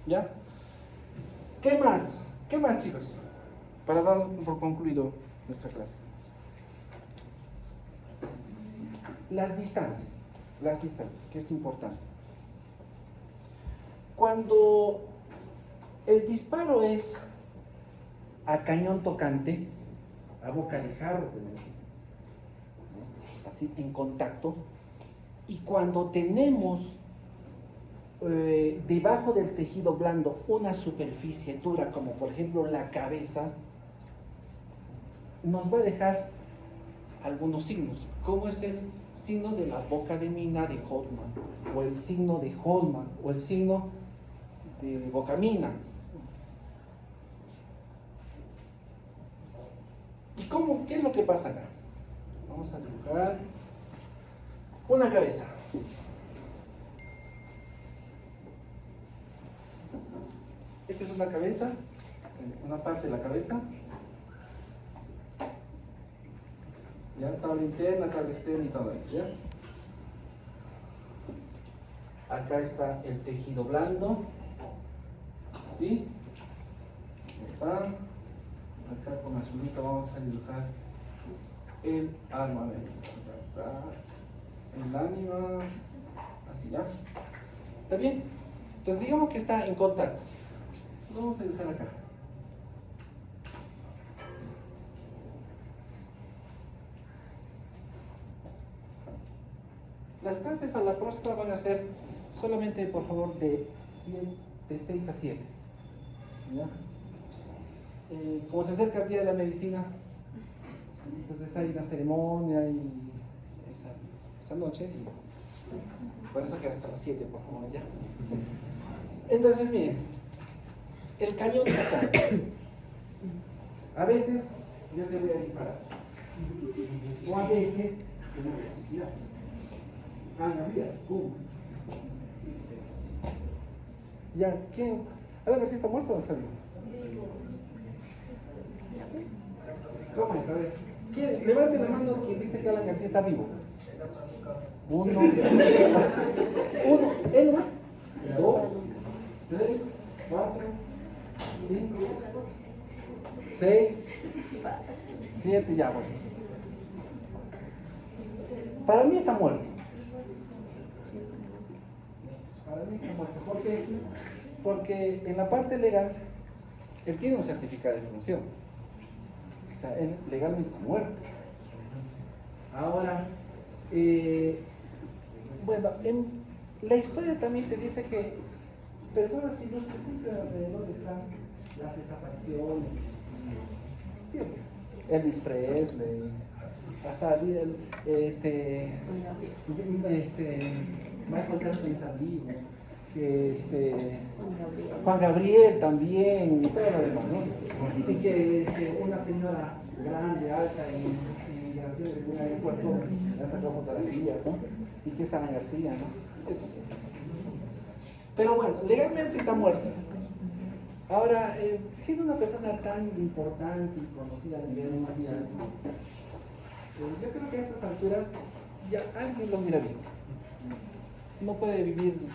¿Ya? ¿Qué más? ¿Qué más, chicos? Para dar por concluido nuestra clase. Las distancias, que es importante. Cuando el disparo es a cañón tocante, a boca de jarro, así en contacto, y cuando tenemos debajo del tejido blando una superficie dura, como por ejemplo la cabeza, nos va a dejar algunos signos, como es el signo de la boca de mina de Hoffman, o el signo de Holman, o el signo de boca mina. ¿Y cómo? ¿Qué es lo que pasa acá? Vamos a dibujar una cabeza. Esta es una cabeza, una parte de la cabeza. Ya, tabla interna, tabla externa y todo eso, ¿ya? Acá está el tejido blando. ¿Sí? Está. Acá con azulito vamos a dibujar el armamento. Acá está el ánima. Así, ¿ya? ¿Está bien? Entonces digamos que está en contacto. Vamos a dibujar acá. Las clases a la próxima van a ser solamente, por favor, de 6 a 7. ¿Ya? Como se acerca el día de la medicina, entonces hay una ceremonia y esa noche, y por eso que hasta las 7, por favor, ya. Entonces, miren, el cañón tocante. A veces yo le voy a disparar, o a veces una necesidad. ¡Pum! Ya, ¿quién? ¿Alan García está muerto o está vivo? ¿Cómo es? A ver. ¿Quién? Levante la mano quien dice que Alan García está vivo. 1, 2, 3, 4, 5, 6, 7, ya, bueno. Para mí está muerto. Para mí está muerto. ¿Por qué? Porque en la parte legal, él tiene un certificado de función. O sea, él legalmente está muerto. Ahora, bueno, en la historia también te dice que personas ilustres siempre alrededor están las desapariciones, siempre. Elvis Presley, hasta Michael Jackson está vivo, Juan Gabriel también, y todo lo demás, ¿no? Y que una señora grande, alta y en un aeropuerto le ha sacado fotografías, ¿no? Y que es Ana García, ¿no? Eso. Pero bueno, legalmente está muerto. Ahora, siendo una persona tan importante y conocida a nivel mundial, yo creo que a estas alturas ya alguien lo hubiera visto. No puede vivir.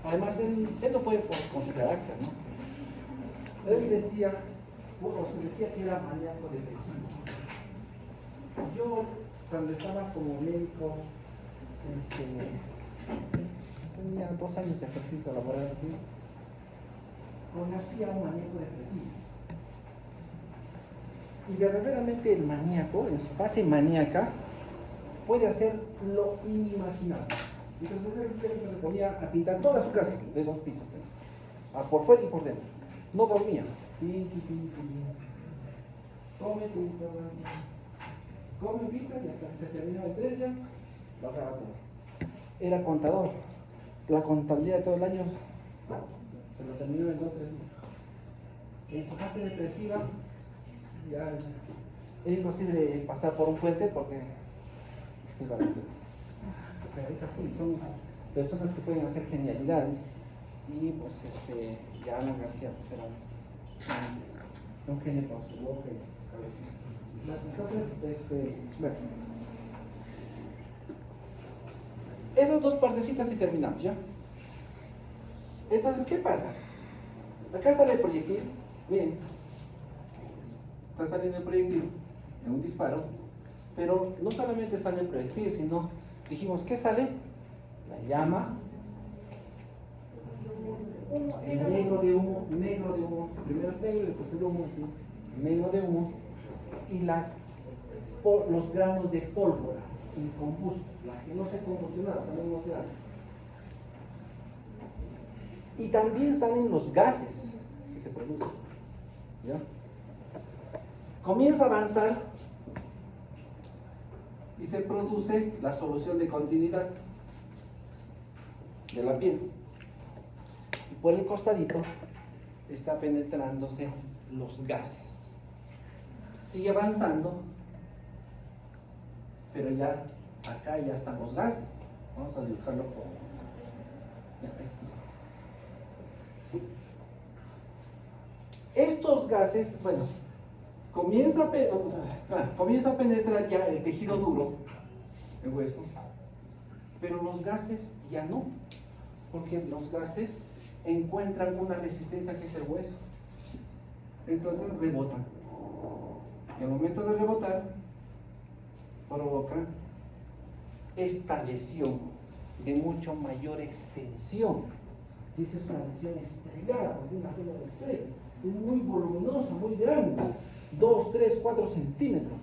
Además, él no puede con su carácter, ¿no? Él decía, o se decía que era maníaco depresivo. Yo, cuando estaba como médico, tenía 2 años de ejercicio laboral, ¿sí? Conocí a un maníaco depresivo. Y verdaderamente el maníaco, en su fase maníaca, puede hacer lo inimaginable. Entonces él se ponía a pintar toda su casa de 2 pisos, por fuera y por dentro. No dormía. Come, pinta y hasta que se terminaba el 3 ya, lo acaba todo. Era contador. La contabilidad de todo el año se lo terminó en 2 o 3 días. En su fase depresiva, ya es imposible pasar por un puente porque se balanza. O sea, es así, son personas que pueden hacer genialidades y pues ya Alan García pues era un genio con su boca y su cabeza. Entonces, bueno, esas 2 partecitas y terminamos, ¿ya? Entonces, ¿qué pasa? Acá sale el proyectil, miren, está saliendo el proyectil en un disparo, pero no solamente sale el proyectil, sino dijimos, ¿qué sale? La llama, el negro de humo, primero es negro y después el humo, ¿sí? Negro de humo, y los granos de pólvora incombustos, las que no se combustionadas, salen los granos. Y también salen los gases que se producen. ¿Ya? Comienza a avanzar y se produce la solución de continuidad de la piel. Y por el costadito está penetrándose los gases. Sigue avanzando, pero ya acá ya están los gases. Vamos a dibujarlo con... Estos gases, bueno, comienza a penetrar ya el tejido duro, el hueso, pero los gases ya no, porque los gases encuentran una resistencia que es el hueso, entonces rebotan. En el momento de rebotar, provocan esta lesión de mucho mayor extensión. Esa es una lesión estrellada, porque una forma de estrella, muy voluminosa, muy grande, 2, 3, 4 centímetros,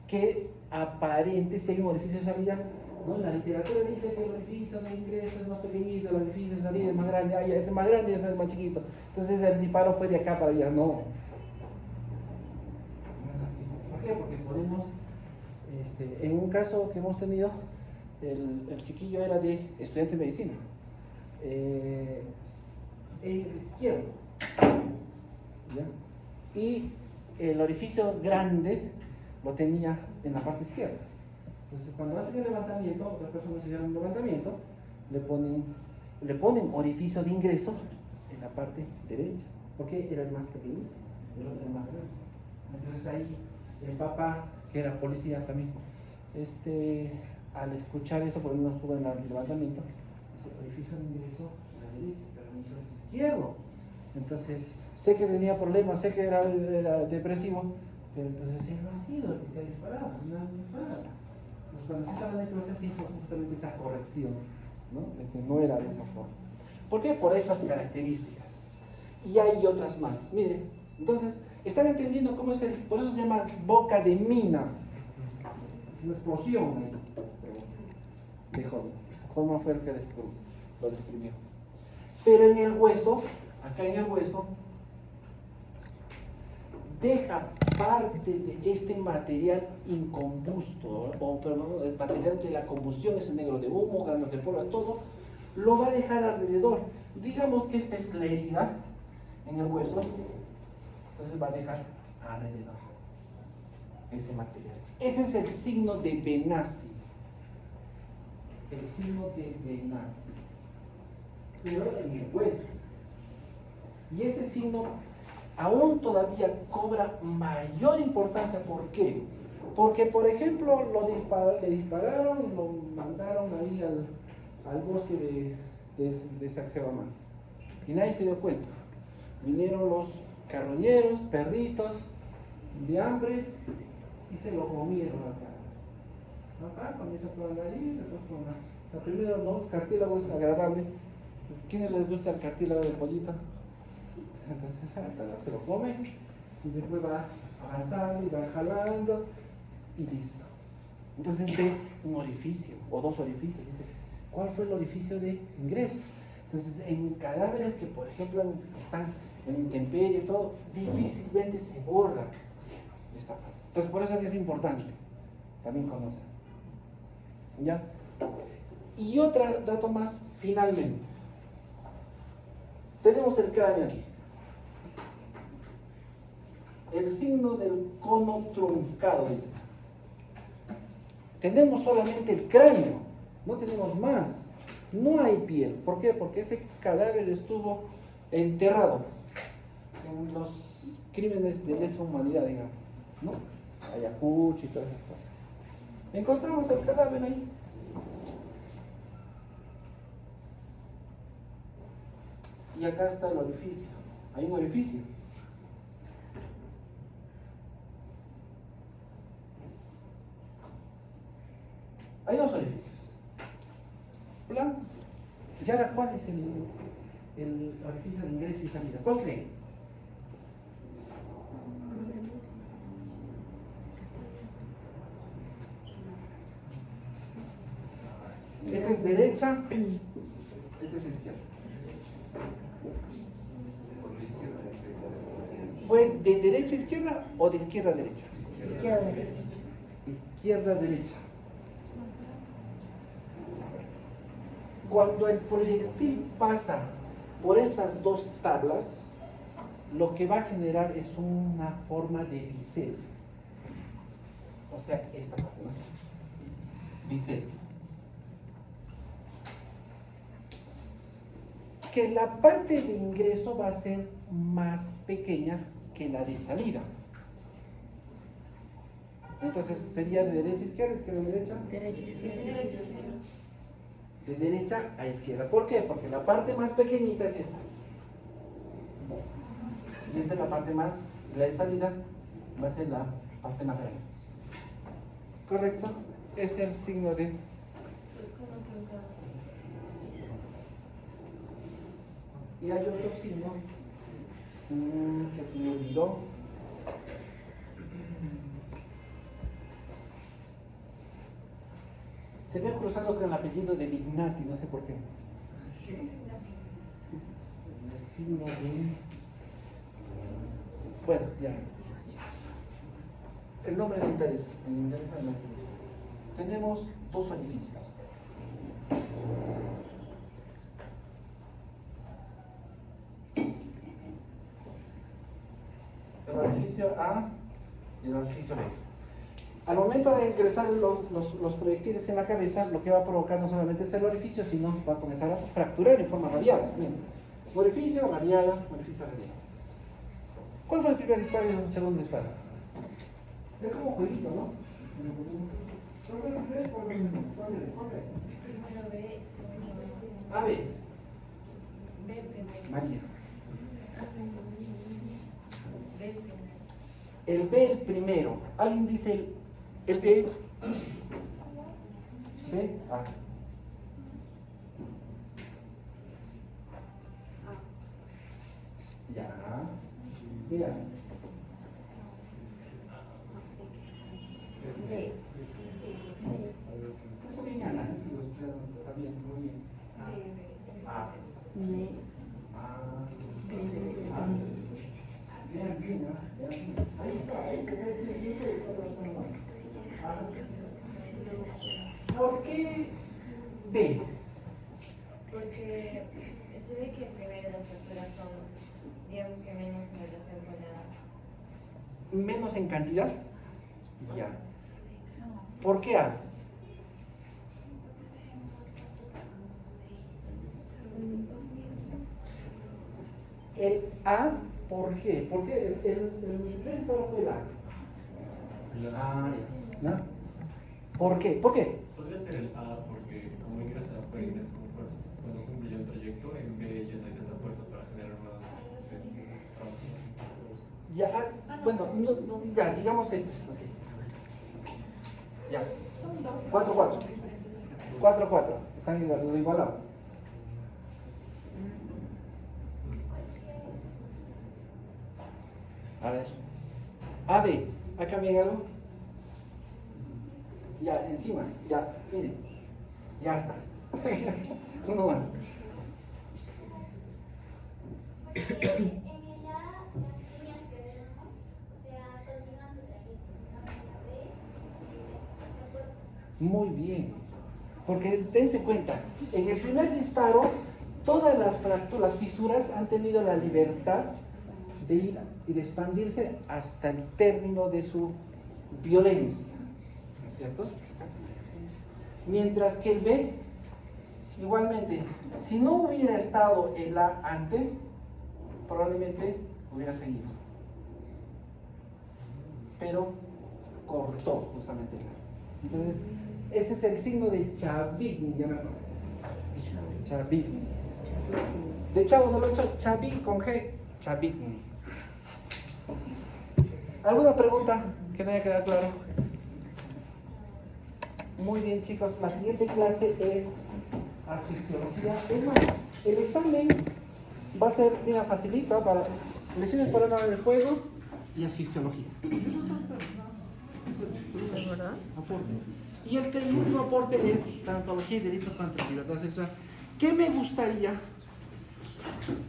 que aparente si hay un orificio de salida, ¿no? La literatura dice que el orificio de ingreso es más pequeñito, el orificio de salida es más grande, este es más grande y este es más chiquito, entonces el disparo fue de acá para allá, no. ¿Por qué? Porque podemos, en un caso que hemos tenido, el chiquillo era de estudiante de medicina, izquierdo, ¿ya? Y el orificio grande lo tenía en la parte izquierda. Entonces, cuando hacen el levantamiento, otras personas hicieron un levantamiento, le ponen orificio de ingreso en la parte derecha, porque era el más pequeño, el otro más grande. Entonces ahí el papá, que era policía también, al escuchar eso, porque no estuvo en el levantamiento, dice orificio de ingreso a la derecha, pero mi hijo es izquierdo. Entonces, sé que tenía problemas, sé que era depresivo, pero entonces él no ha sido el que se ha disparado, no ha disparado. Pues cuando se hizo la necropsia se hizo justamente esa corrección, ¿no? De que no era de esa forma. ¿Por qué? Por estas características. Y hay otras más. Miren, entonces, ¿están entendiendo cómo es por eso se llama boca de mina? Una explosión de Hoffman. Hoffman fue el que lo describió. Pero en el hueso, acá en el hueso, deja parte de este material incombusto, o perdón, el material de la combustión, ese negro de humo, granos de polvo, todo, lo va a dejar alrededor. Digamos que esta es la herida en el hueso, entonces va a dejar alrededor ese material. Ese es el signo de Benassi. El signo de Benassi. Pero en el hueso. Y ese signo aún todavía cobra mayor importancia. ¿Por qué? Porque, por ejemplo, le dispararon y lo mandaron ahí al bosque de Sacsayhuamán. Y nadie se dio cuenta. Vinieron los carroñeros, perritos, de hambre, y se lo comieron acá. Acá comienza por la nariz, después por la... O sea, primero, ¿no? El cartílago es agradable. Entonces, ¿quiénes les gusta el cartílago del pollito? Entonces, se lo come, y después va avanzando y va jalando, y listo. Entonces ves un orificio o dos orificios. Dice, ¿cuál fue el orificio de ingreso? Entonces, en cadáveres que, por ejemplo, están en intemperie y todo, difícilmente se borra esta parte. Entonces, por eso es importante también conocer. ¿Ya? Y otro dato más, finalmente. Tenemos el cráneo aquí. El signo del cono truncado, dice. Tenemos solamente el cráneo, no tenemos más. No hay piel. ¿Por qué? Porque ese cadáver estuvo enterrado en los crímenes de lesa humanidad, digamos, ¿no? Ayacucho y todas esas cosas. Encontramos el cadáver ahí. Y acá está el orificio. Hay un orificio. Hay dos orificios. ¿Plan? ¿Y ahora cuál es el orificio de ingreso y salida? ¿Cuál creen? Esta es derecha, esta es izquierda. ¿Fue de derecha a izquierda o de izquierda a derecha? Izquierda, derecha. Izquierda a derecha. Cuando el proyectil pasa por estas dos tablas, lo que va a generar es una forma de bisel. O sea, esta parte, ¿no? Bisel. Que la parte de ingreso va a ser más pequeña que la de salida. Entonces sería de derecha a izquierda, izquierda a derecha. Derecha, izquierda. De derecha a izquierda. ¿Por qué? Porque la parte más pequeñita es esta. Y esta es la parte más, la de salida va a ser la parte más grande. ¿Correcto? Es el signo de... Y hay otro signo que se me olvidó. Se me ha cruzado con el apellido de Vignati, no sé por qué. El signo de... Bueno, ya. El nombre me interesa el nombre. Tenemos dos orificios. El orificio A y el orificio B. Al momento de ingresar los proyectiles en la cabeza, lo que va a provocar no solamente es el orificio, sino va a comenzar a fracturar en forma radiada. Miren, orificio, radiada, orificio, radiada. ¿Cuál fue el primer disparo y el segundo disparo? Es como un jueguito, ¿no? ¿Cuál fue el primero? ¿Cuál fue el segundo? ¿Cuál fue? Primero B, segundo B. A, B. B primero. María. B primero. El B el primero. ¿Alguien dice el B? ¿B? A. Ya. Mira. B. Eso bien analíticos, está bien, muy bien. A. B. Bien, bien, ahí está, ahí está. ¿Por qué B? Porque se ve que primero las fracturas son, digamos que menos en relación con la... Menos en cantidad. Ya. ¿Por qué A? El A, ¿por qué? Porque el primer disparo fue el A. Ah, ¿no? ¿Por qué? ¿Por qué? Podría ser el A porque como ingresa fue ingreso con fuerza. Cuando cumple ya un trayecto, en B ya hay tanta fuerza para generar más trabajos. Ya, bueno, ya, digamos esto. Así. Ya. 4-4. 4-4. Están lo igualamos. A ver. AB. ¿Ha cambiado algo? Ya, encima. Ya, miren. Ya está. Uno más. Porque en el A, las líneas que vemos, o sea, continúan su trayecto, ¿no? En la B, ¿de acuerdo? Muy bien. Porque dense cuenta, en el primer disparo, todas las fracturas, las fisuras han tenido la libertad de ir y de expandirse hasta el término de su violencia. ¿No es cierto? Mientras que el B, igualmente, si no hubiera estado el A antes, probablemente hubiera seguido. Pero cortó justamente el A. Entonces, ese es el signo de Chavigny, ya me acuerdo. Chavigny. De Chavo no lo he hecho, Chavi con G, Chavigny. ¿Alguna pregunta que no haya quedado claro? Muy bien, chicos, la siguiente clase es asfixiología. Es más, el examen va a ser, mira, facilito para lesiones por arma de fuego y asfixiología. ¿Es verdad? Aporte. Y el último aporte es tanatología y delitos contra la libertad sexual. ¿Qué me gustaría